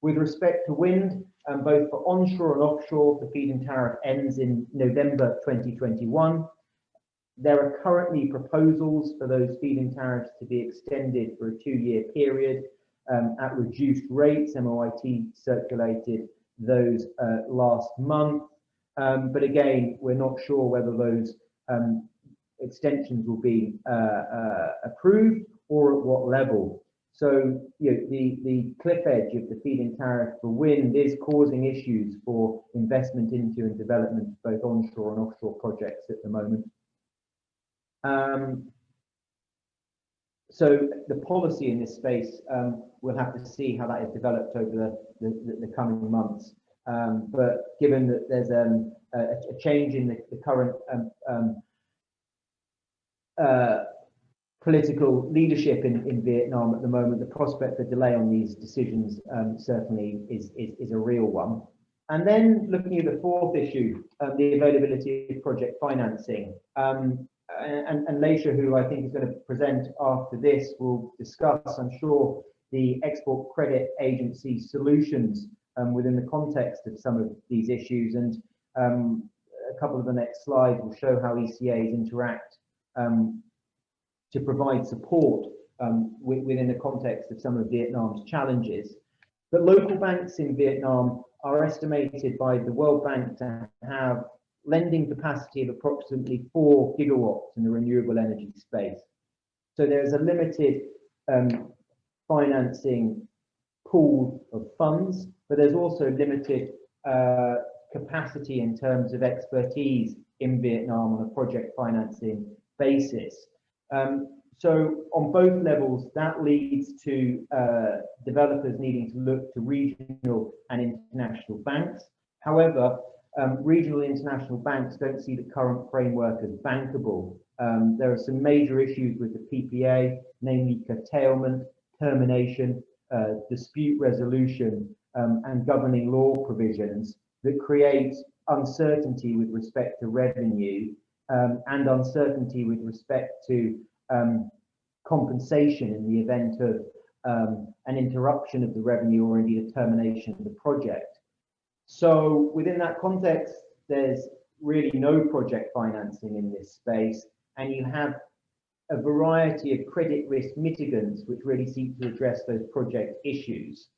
With respect to wind, both for onshore and offshore, the feed-in tariff ends in November 2021. There are currently proposals for those feed-in tariffs to be extended for a 2-year period at reduced rates. MOIT circulated those last month, but again, we're not sure whether those extensions will be approved or at what level. So, the cliff edge of the feed-in tariff for wind is causing issues for investment into and development of both onshore and offshore projects at the moment. So the policy in this space, we'll have to see how that is developed over the coming months. But given that there's a change in the current political leadership in Vietnam at the moment, the prospect for delay on these decisions certainly is a real one. And then looking at the 4th issue, the availability of project financing. And Alicia, who I think is going to present after this, will discuss, I'm sure, the Export Credit Agency solutions within the context of some of these issues. And a couple of the next slides will show how ECAs interact to provide support within the context of some of Vietnam's challenges. But local banks in Vietnam are estimated by the World Bank to have lending capacity of approximately 4 gigawatts in the renewable energy space. So there's a limited financing pool of funds, but there's also limited capacity in terms of expertise in Vietnam on a project financing basis. So on both levels, that leads to developers needing to look to regional and international banks. However, regional international banks don't see the current framework as bankable. There are some major issues with the PPA, namely curtailment, termination, dispute resolution, and governing law provisions that create uncertainty with respect to revenue and uncertainty with respect to compensation in the event of an interruption of the revenue or indeed a termination of the project. So within that context, there's really no project financing in this space, and you have a variety of credit risk mitigants which really seek to address those project issues.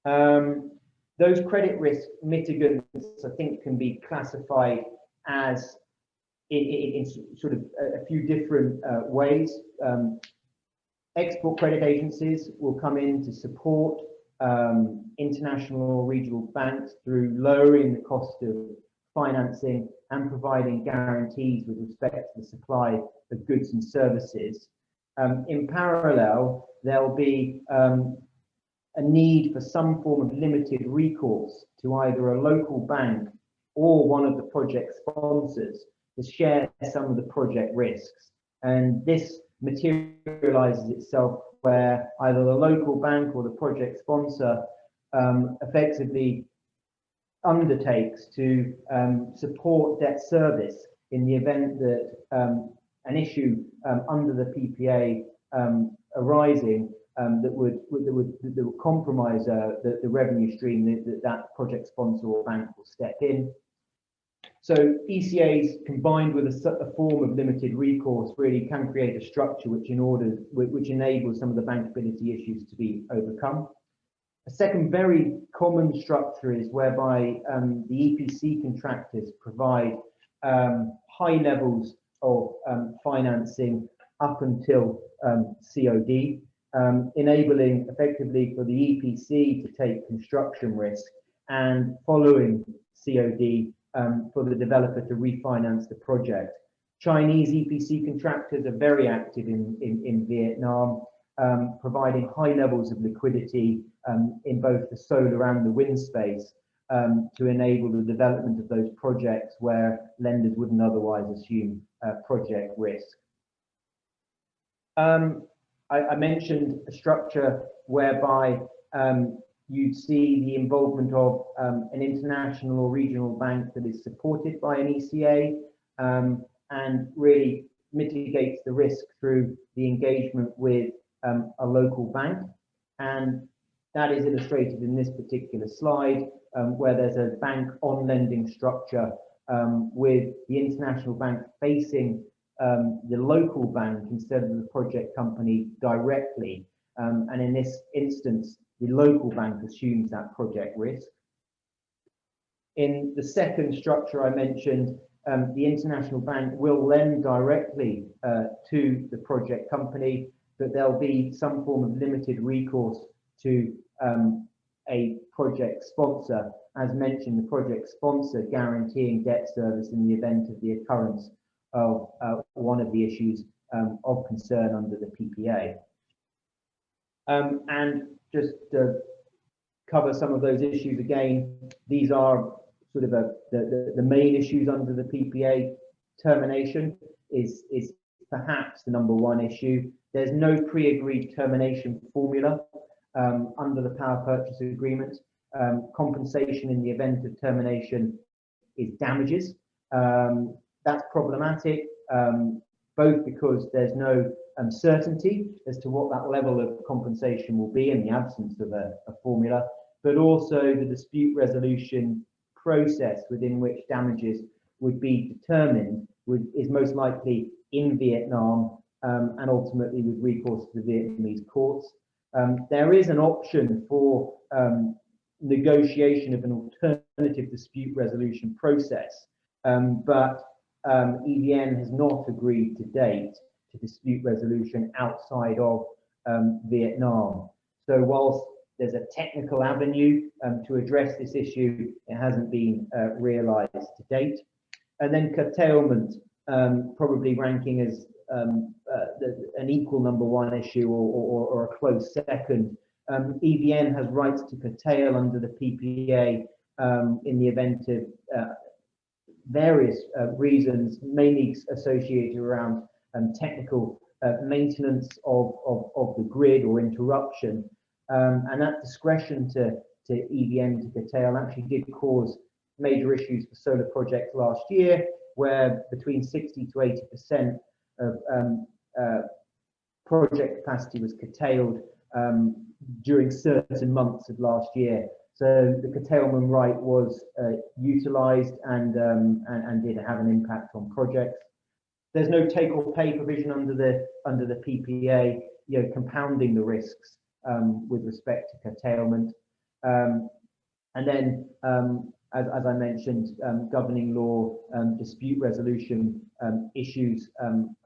Those credit risk mitigants, I think, can be classified as in sort of a few different ways. Export credit agencies will come in to support international or regional banks through lowering the cost of financing and providing guarantees with respect to the supply of goods and services. In parallel, there'll be a need for some form of limited recourse to either a local bank or one of the project sponsors to share some of the project risks. And this materializes itself where either the local bank or the project sponsor effectively undertakes to support debt service in the event that an issue under the PPA arising that would compromise the revenue stream that project sponsor or bank will step in. So ECAs combined with a form of limited recourse really can create a structure which enables some of the bankability issues to be overcome. A second very common structure is whereby the EPC contractors provide high levels of financing up until COD, enabling effectively for the EPC to take construction risk, and following COD for the developer to refinance the project. Chinese EPC contractors are very active in Vietnam, providing high levels of liquidity in both the solar and the wind space to enable the development of those projects where lenders wouldn't otherwise assume project risk. I mentioned a structure whereby you'd see the involvement of an international or regional bank that is supported by an ECA and really mitigates the risk through the engagement with a local bank. And that is illustrated in this particular slide, where there's a bank on lending structure with the international bank facing the local bank instead of the project company directly. And in this instance, the local bank assumes that project risk. In the second structure I mentioned, the international bank will lend directly to the project company, but there'll be some form of limited recourse to a project sponsor. As mentioned, the project sponsor guaranteeing debt service in the event of the occurrence of one of the issues of concern under the PPA. And just to cover some of those issues again, these are sort of the main issues under the PPA. Termination is perhaps the number one issue. There's no pre-agreed termination formula under the power purchase agreement. Compensation in the event of termination is damages. That's problematic, both because there's no uncertainty as to what that level of compensation will be in the absence of a formula, but also the dispute resolution process within which damages would be determined is most likely in Vietnam and ultimately with recourse to the Vietnamese courts. There is an option for negotiation of an alternative dispute resolution process, but EVN has not agreed to date to dispute resolution outside of Vietnam. So whilst there's a technical avenue to address this issue. It hasn't been realised to date. And then curtailment, probably ranking as an equal #1 issue or a close second. EVN has rights to curtail under the PPA in the event of various reasons, mainly associated around technical maintenance of the grid or interruption. And that discretion to EVN to curtail actually did cause major issues for solar projects last year, where between 60 to 80% of project capacity was curtailed during certain months of last year. So the curtailment right was utilised and did have an impact on projects. There's no take or pay provision under the PPA, compounding the risks with respect to curtailment. And then, as I mentioned, governing law, dispute resolution issues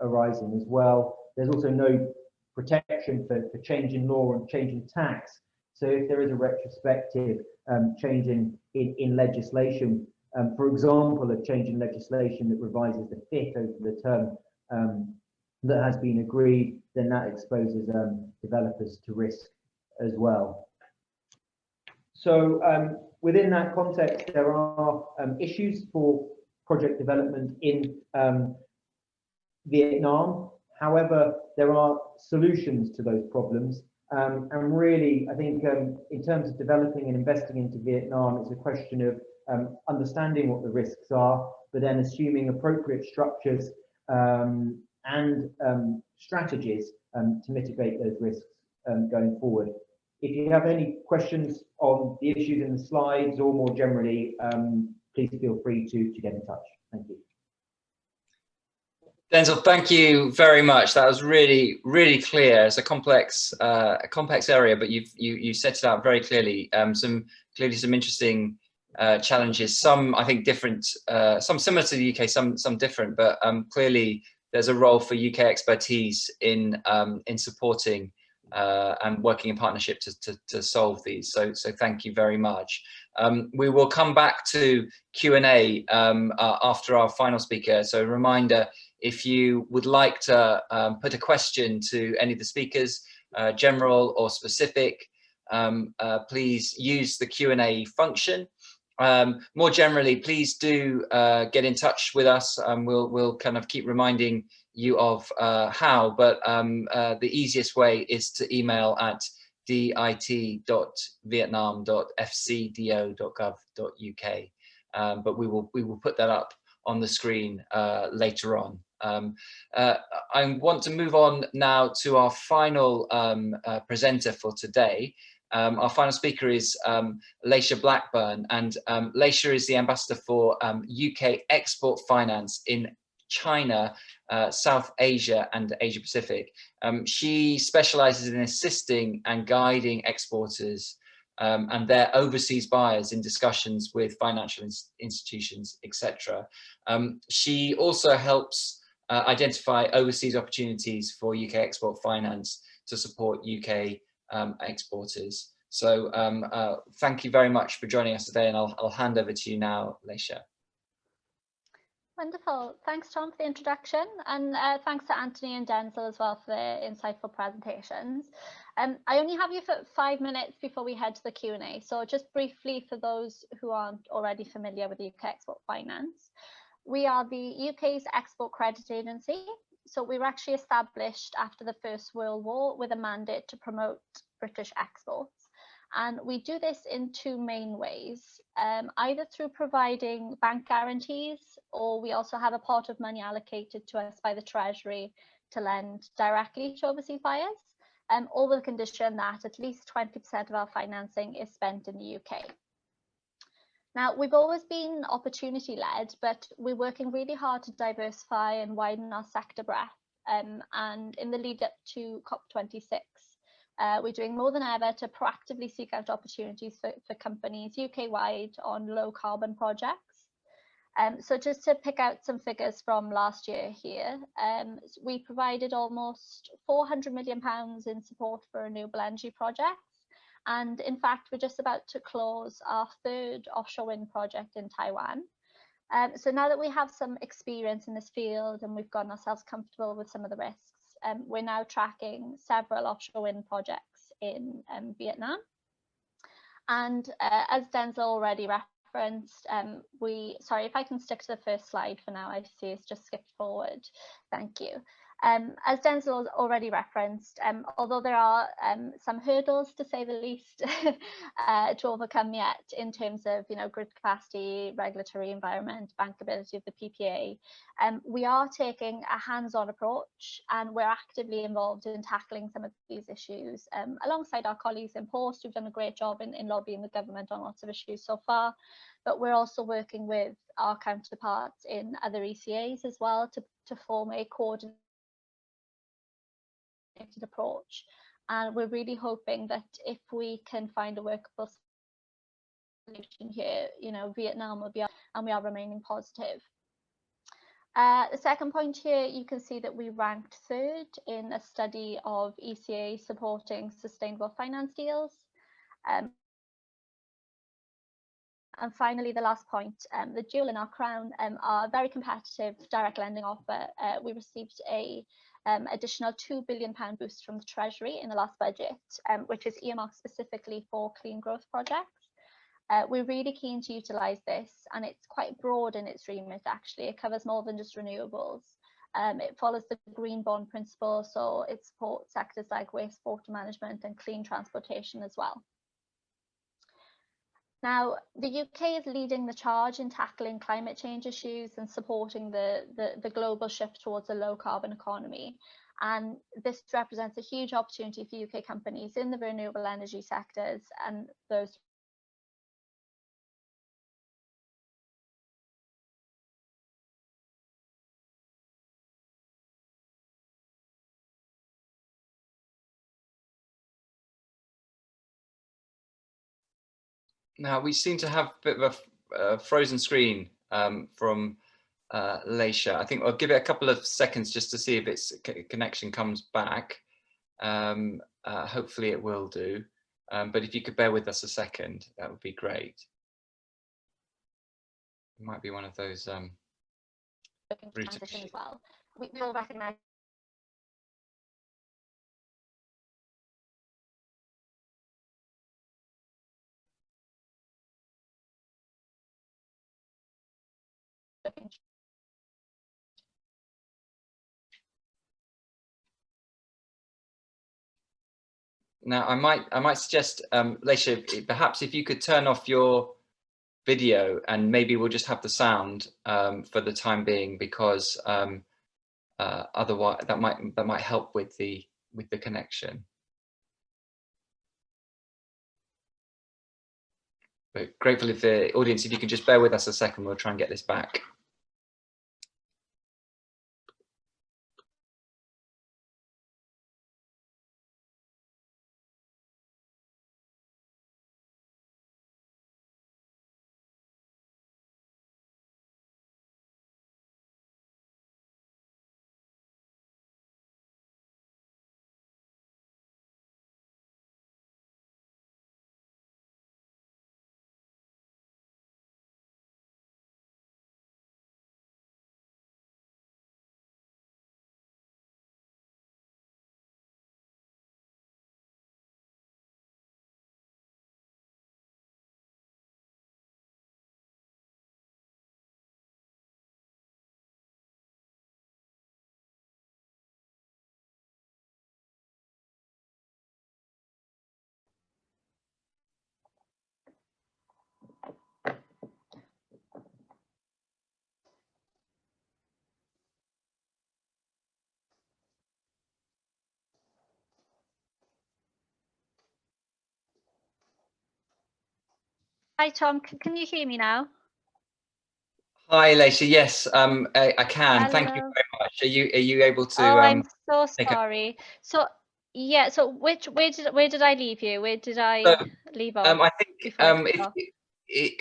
arising as well. There's also no protection for change in law and change in tax. So if there is a retrospective change in legislation, for example, a change in legislation that revises the FIT over the term that has been agreed, then that exposes developers to risk as well. So within that context, there are issues for project development in Vietnam. However, there are solutions to those problems. And really, I think in terms of developing and investing into Vietnam, it's a question of understanding what the risks are, but then assuming appropriate structures and strategies to mitigate those risks going forward. If you have any questions on the issues in the slides or more generally, please feel free to get in touch. Thank you.
Denzel, thank you very much. That was really, really clear. It's a complex area, but you set it out very clearly. Some interesting challenges. Some I think different, some similar to the UK, some different. But clearly, there's a role for UK expertise in supporting and working in partnership to solve these. So thank you very much. We will come back to Q&A after our final speaker. So a reminder, if you would like to put a question to any of the speakers, general or specific, please use the Q&A function. More generally, please do get in touch with us. We'll kind of keep reminding you of how, but the easiest way is to email at dit.vietnam.fcdo.gov.uk. But we will put that up on the screen later on. I want to move on now to our final presenter for today. Our final speaker is Alicia Blackburn, and Alicia is the ambassador for UK export finance in China, South Asia and Asia Pacific. She specializes in assisting and guiding exporters and their overseas buyers in discussions with financial institutions, etc. She also helps identify overseas opportunities for UK export finance to support UK exporters. So thank you very much for joining us today, and I'll hand over to you now, Alicia.
Wonderful. Thanks, Tom, for the introduction, and thanks to Anthony and Denzel as well for their insightful presentations. I only have you for 5 minutes before we head to the Q&A. So just briefly, for those who aren't already familiar with UK Export Finance, we are the UK's export credit agency. So we were actually established after the First World War with a mandate to promote British exports. And we do this in two main ways, either through providing bank guarantees, or we also have a pot of money allocated to us by the Treasury to lend directly to overseas buyers, all with the condition that at least 20% of our financing is spent in the UK. Now, we've always been opportunity-led, but we're working really hard to diversify and widen our sector breadth. And in the lead up to COP26, we're doing more than ever to proactively seek out opportunities for companies UK-wide on low carbon projects. So just to pick out some figures from last year here, we provided almost £400 million in support for renewable energy projects, And in fact, we're just about to close our third offshore wind project in Taiwan. So now that we have some experience in this field and we've gotten ourselves comfortable with some of the risks, we're now tracking several offshore wind projects in Vietnam. And as Denzel already referenced, sorry, if I can stick to the first slide for now, I see it's just skipped forward. Thank you. As Denzel already referenced, although there are some hurdles, to say the least, to overcome yet in terms of, grid capacity, regulatory environment, bankability of the PPA, we are taking a hands-on approach, and we're actively involved in tackling some of these issues alongside our colleagues in Post, who've done a great job in lobbying the government on lots of issues so far. But we're also working with our counterparts in other ECAs as well to form a coordinated approach, and we're really hoping that if we can find a workable solution here, Vietnam will be up, and we are remaining positive. The second point here, you can see that we ranked third in a study of ECA supporting sustainable finance deals. And finally, the last point, the jewel in our crown, our very competitive direct lending offer. We received a additional £2 billion boost from the Treasury in the last budget, which is earmarked specifically for clean growth projects. We're really keen to utilise this, and it's quite broad in its remit actually. It covers more than just renewables. It follows the green bond principle, so it supports sectors like wastewater management and clean transportation as well. Now, the UK is leading the charge in tackling climate change issues and supporting the global shift towards a low carbon economy. And this represents a huge opportunity for UK companies in the renewable energy sectors and those.
Now we seem to have a bit of a frozen screen from Alicia. I think I'll give it a couple of seconds just to see if its connection comes back. Hopefully it will do, but if you could bear with us a second, that would be great. It might be one of those
transition as well. We all recognise
Now, I might suggest, Alicia, perhaps if you could turn off your video and maybe we'll just have the sound for the time being, because otherwise that might help with the connection. But grateful if the audience, if you could just bear with us a second, we'll try and get this back.
Hi Tom, can you hear me now?
Hi, Alicia. Yes, I can.
Hello.
Thank you very much. Are you able to?
Oh, I'm so sorry. So yeah, so where did I leave you? Where did I leave off?
I think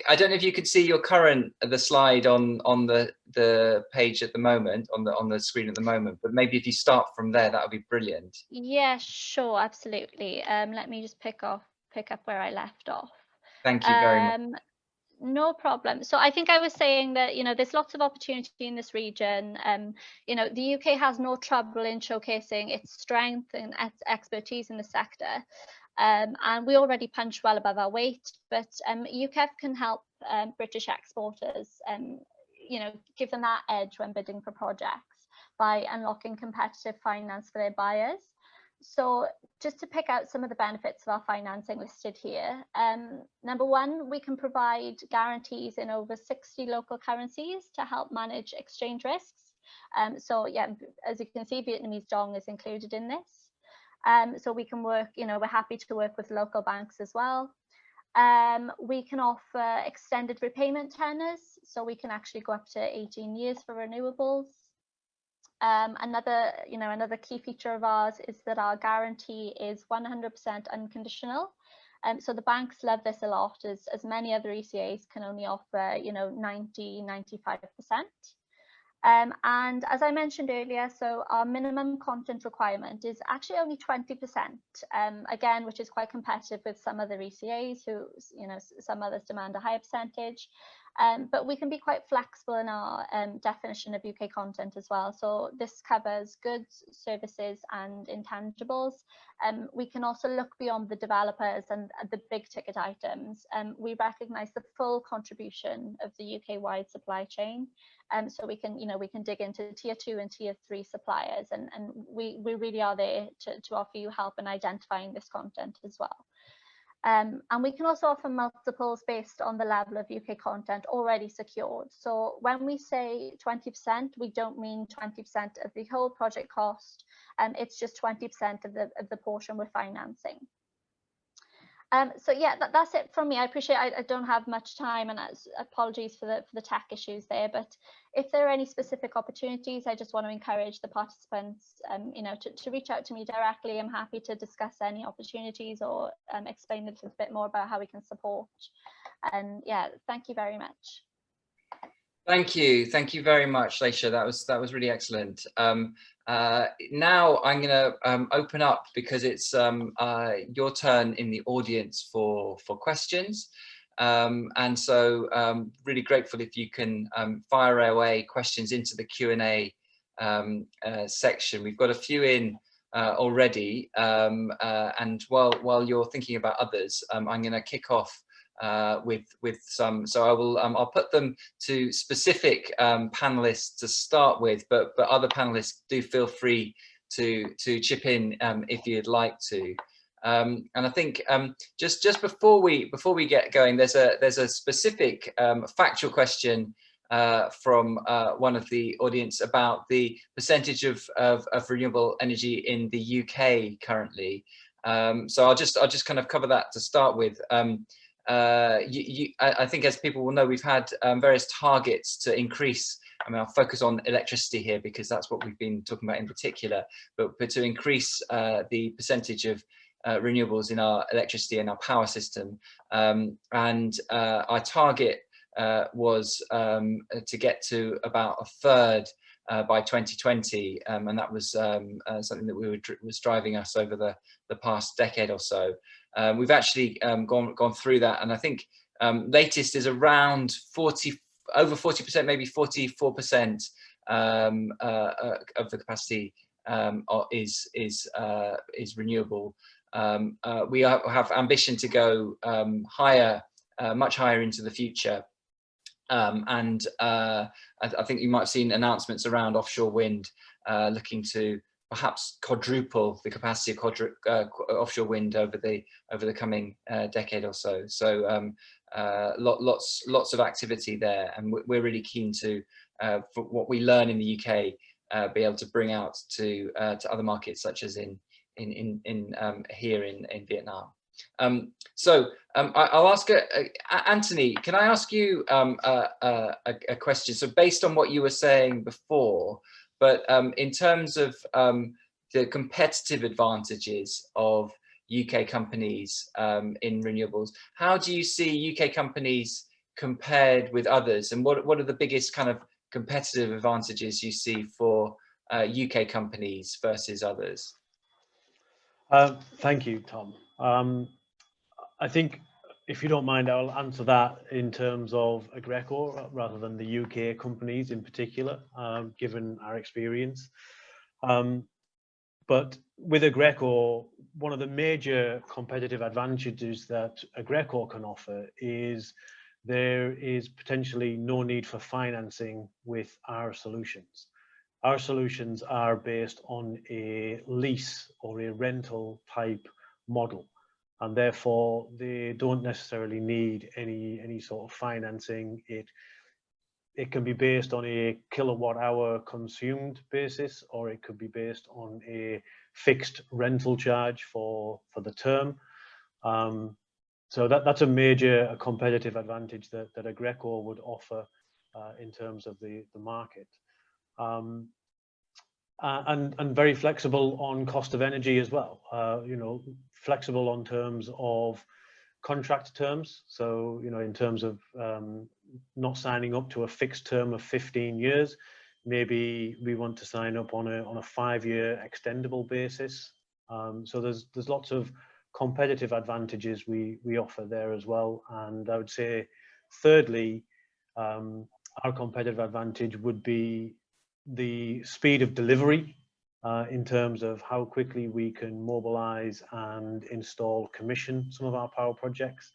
I don't know if you could see the slide on the page at the moment, on the screen at the moment, but maybe if you start from there, that would be brilliant.
Yeah, sure, absolutely. Let me just pick off pick up where I left off.
Thank you very much.
No problem. So I think I was saying that, there's lots of opportunity in this region. The UK has no trouble in showcasing its strength and expertise in the sector. And we already punch well above our weight, but UKEF can help British exporters, give them that edge when bidding for projects by unlocking competitive finance for their buyers. So just to pick out some of the benefits of our financing listed here. Number one, we can provide guarantees in over 60 local currencies to help manage exchange risks. So yeah, as you can see, Vietnamese dong is included in this. So we can work, we're happy to work with local banks as well. We can offer extended repayment tenors, so we can actually go up to 18 years for renewables. Another key feature of ours is that our guarantee is 100% unconditional. So the banks love this a lot, as many other ECAs can only offer, 90–95%. And as I mentioned earlier, so our minimum content requirement is actually only 20%, again, which is quite competitive with some other ECAs who, some others demand a higher percentage. But we can be quite flexible in our definition of UK content as well. So this covers goods, services and intangibles. We can also look beyond the developers and the big ticket items. We recognise the full contribution of the UK-wide supply chain. So we can dig into tier 2 and tier 3 suppliers, and we really are there to offer you help in identifying this content as well. And we can also offer multiples based on the level of UK content already secured. So when we say 20%, we don't mean 20% of the whole project cost. It's just 20% of the portion we're financing. So yeah, that's it from me. I appreciate I don't have much time, and apologies for the tech issues there. But if there are any specific opportunities, I just want to encourage the participants, to reach out to me directly. I'm happy to discuss any opportunities or explain a little bit more about how we can support. And yeah, thank you very much.
Thank you very much, Alicia. That was really excellent. Now I'm going to open up, because it's your turn in the audience for questions, and so really grateful if you can fire away questions into the Q&A section. We've got a few in already, and while you're thinking about others, I'm going to kick off with some. So I will I'll put them to specific panelists to start with, but other panelists, do feel free to chip in if you'd like to. And I think just before we get going, there's a specific factual question from one of the audience about the percentage of renewable energy in the UK currently. So I'll just kind of cover that to start with. I think, as people will know, we've had various targets to increase. I mean, I'll focus on electricity here because that's what we've been talking about in particular, but to increase the percentage of renewables in our electricity and our power system. And our target was to get to about a third by 2020, and that was something that was driving us over the past decade or so. We've actually gone through that, and I think latest is around over 40%, maybe 44% of the capacity is renewable. We have ambition to go higher, much higher into the future. And I think you might have seen announcements around offshore wind, looking to perhaps quadruple the capacity of offshore wind over the coming decade or so. So lots of activity there, and we're really keen to, for what we learn in the UK, be able to bring out to other markets, such as here in Vietnam. So I'll ask Anthony, can I ask you a question? So based on what you were saying before, but in terms of the competitive advantages of UK companies in renewables, how do you see UK companies compared with others, and what are the biggest kind of competitive advantages you see for UK companies versus others?
Thank you, Tom. I think, if you don't mind, I'll answer that in terms of Agreco rather than the UK companies in particular, given our experience. But with Agreco, one of the major competitive advantages that Agreco can offer is there is potentially no need for financing with our solutions. Our solutions are based on a lease or a rental type model, and therefore they don't necessarily need any sort of financing. It can be based on a kilowatt hour consumed basis, or it could be based on a fixed rental charge for the term. So that's a major competitive advantage that Agreco would offer in terms of the market. And very flexible on cost of energy as well. You know, flexible on terms of contract terms. So, you know, in terms of not signing up to a fixed term of 15 years, maybe we want to sign up on a 5-year extendable basis. So there's lots of competitive advantages we offer there as well. And I would say, thirdly, our competitive advantage would be the speed of delivery in terms of how quickly we can mobilize and install, commission some of our power projects.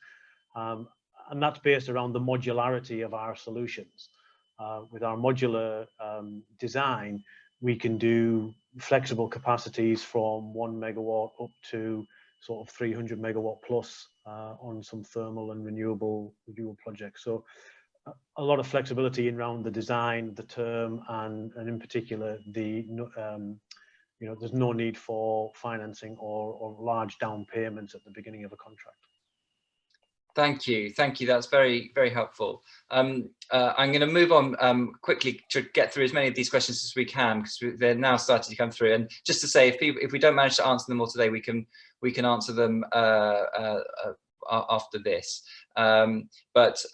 And that's based around the modularity of our solutions. With our modular design, we can do flexible capacities from 1 megawatt up to sort of 300 megawatt plus on some thermal and renewable projects. So a lot of flexibility around the design, the term, and in particular the you know, there's no need for financing or large down payments at the beginning of a contract.
Thank you. That's very, very helpful. I'm going to move on quickly to get through as many of these questions as we can, because they're now starting to come through. And just to say, if we don't manage to answer them all today, we can answer them after this. But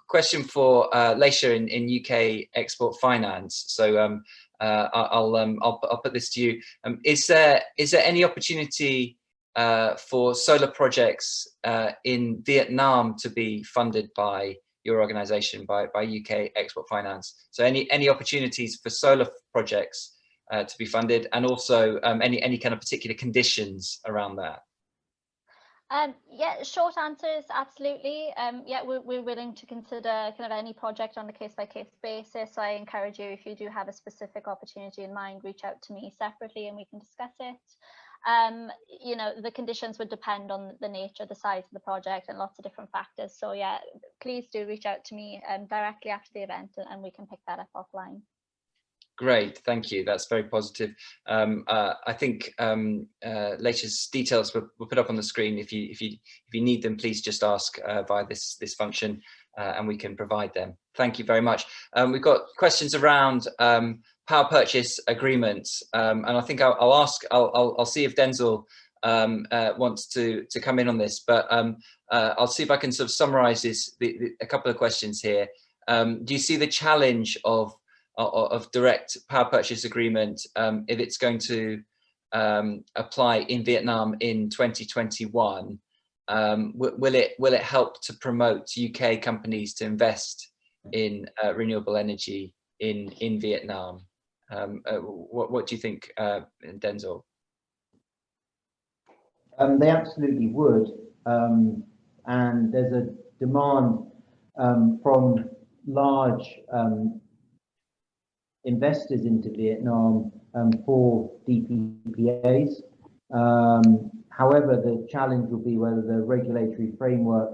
question for Alicia in UK export finance. So I'll put this to you. Is there any opportunity for solar projects in Vietnam to be funded by your organization, by UK Export Finance? So any opportunities for solar projects to be funded, and also any kind of particular conditions around that?
Yeah, short answer is absolutely. Yeah, we're willing to consider kind of any project on a case-by-case basis. So I encourage you, if you do have a specific opportunity in mind, reach out to me separately and we can discuss it. You know, the conditions would depend on the nature, the size of the project, and lots of different factors. So yeah, please do reach out to me directly after the event, and we can pick that up offline.
Great, thank you. That's very positive. I think Alicia's details were put up on the screen. If you need them, please just ask via this function, and we can provide them. Thank you very much. We've got questions around power purchase agreements, and I think I'll see if Denzel wants to come in on this, but I'll see if I can sort of summarize a couple of questions here. Do you see the challenge of direct power purchase agreement if it's going to apply in Vietnam in 2021? Will it help to promote UK companies to invest in renewable energy in Vietnam? What do you think, Denzel?
They absolutely would, and there's a demand from large investors into Vietnam for DPPAs. However, the challenge will be whether the regulatory framework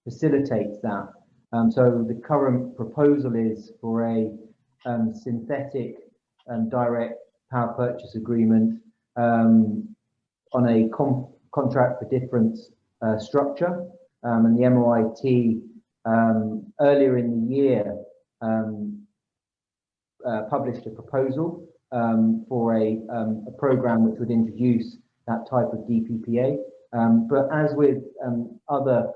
facilitates that. So the current proposal is for a synthetic direct power purchase agreement on a contract for difference structure, and the MOIT earlier in the year published a proposal for a program which would introduce that type of DPPA. But as with other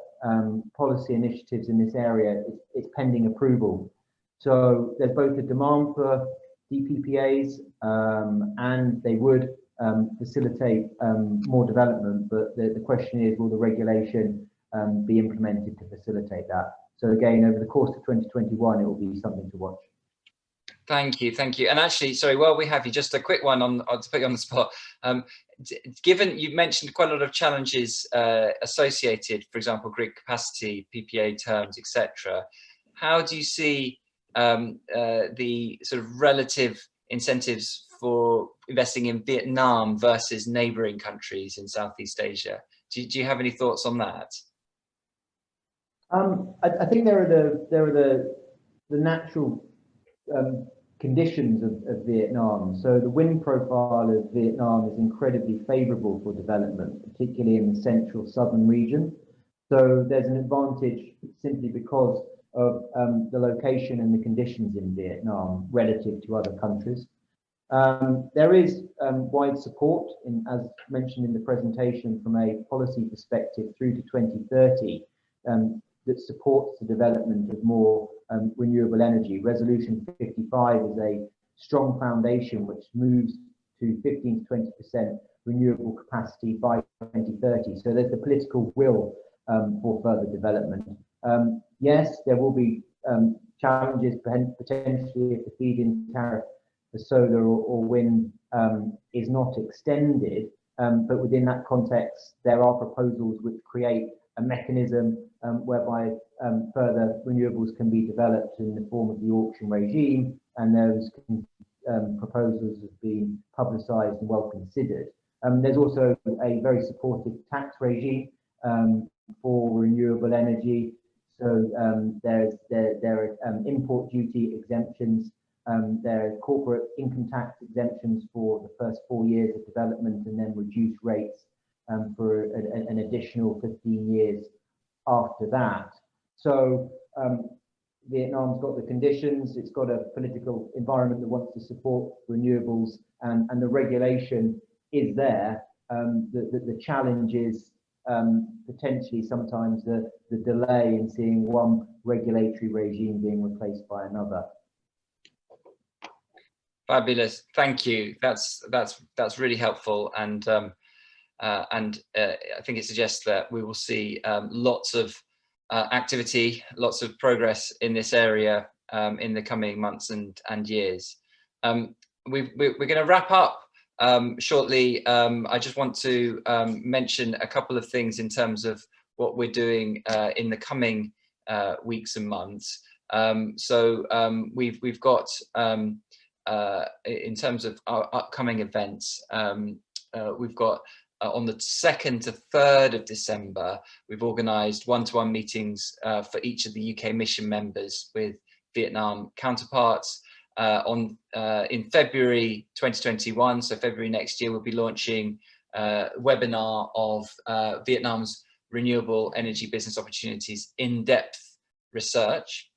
policy initiatives in this area, it's pending approval. So there's both a demand for DPPAs, and they would facilitate more development, but the question is, will the regulation be implemented to facilitate that? So again, over the course of 2021, it will be something to watch.
Thank you, thank you. And actually, sorry, while we have you, just a quick one on to put you on the spot. Given you've mentioned quite a lot of challenges associated, for example, grid capacity, PPA terms, etc. How do you see the sort of relative incentives for investing in Vietnam versus neighboring countries in Southeast Asia? Do you have any thoughts on that?
I think there are the natural conditions of Vietnam. So the wind profile of Vietnam is incredibly favorable for development, particularly in the central southern region. So there's an advantage simply because of the location and the conditions in Vietnam relative to other countries. There is wide support, as mentioned in the presentation, from a policy perspective through to 2030 that supports the development of more renewable energy. Resolution 55 is a strong foundation which moves to 15 to 20% renewable capacity by 2030. So there's the political will for further development. Yes, there will be challenges potentially if the feed-in tariff for solar or wind is not extended, but within that context, there are proposals which create a mechanism whereby further renewables can be developed in the form of the auction regime, and those proposals have been publicised and well considered. There's also a very supportive tax regime for renewable energy. So there are import duty exemptions, there are corporate income tax exemptions for the first 4 years of development, and then reduced rates for an additional 15 years after that. So Vietnam's got the conditions, it's got a political environment that wants to support renewables, and the regulation is there. The challenge is potentially sometimes the delay in seeing one regulatory regime being replaced by another.
Fabulous, thank you. That's really helpful, and I think it suggests that we will see lots of activity, lots of progress in this area in the coming months and years. We're going to wrap up shortly. I just want to mention a couple of things in terms of what we're doing in the coming weeks and months. We've got in terms of our upcoming events, we've got on the 2nd to 3rd of December, we've organised one-to-one meetings for each of the UK mission members with Vietnam counterparts. In February 2021, so February next year, we'll be launching a webinar of Vietnam's renewable energy business opportunities in-depth research.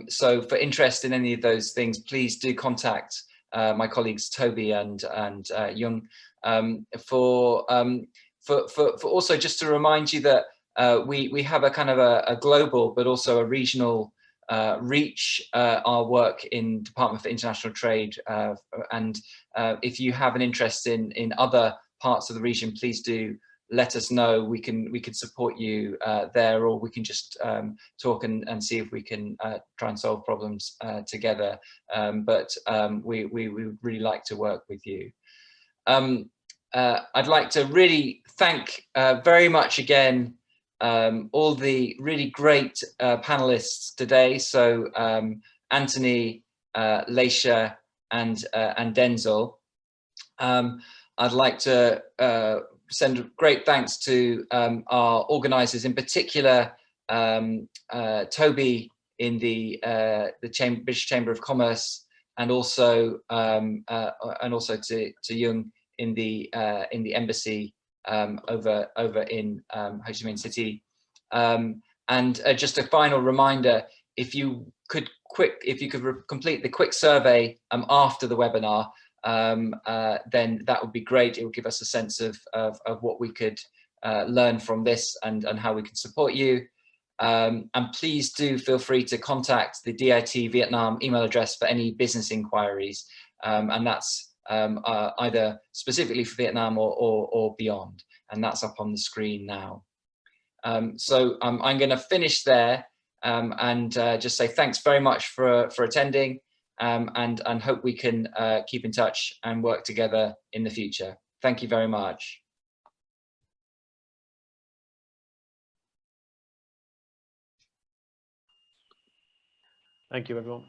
So for interest in any of those things, please do contact my colleagues Toby and Jung. For also just to remind you that we have a kind of a global but also a regional reach our work in Department for International Trade, and if you have an interest in other parts of the region, please do let us know. We can support you there, or we can just talk and see if we can try and solve problems together. But we would really like to work with you. I'd like to really thank very much again all the really great panelists today. So Anthony, Alicia, and Denzel. I'd like to send great thanks to our organisers, in particular Toby in the British Chamber of Commerce, and also to Jung in the embassy over in Ho Chi Minh City. And just a final reminder: if you could complete the quick survey after the webinar, then that would be great. It will give us a sense of what we could learn from this and how we can support you. And please do feel free to contact the DIT Vietnam email address for any business inquiries. And that's either specifically for Vietnam or beyond. And that's up on the screen now. So I'm going to finish there and just say thanks very much for attending, and hope we can keep in touch and work together in the future. Thank you very much.
Thank you, everyone.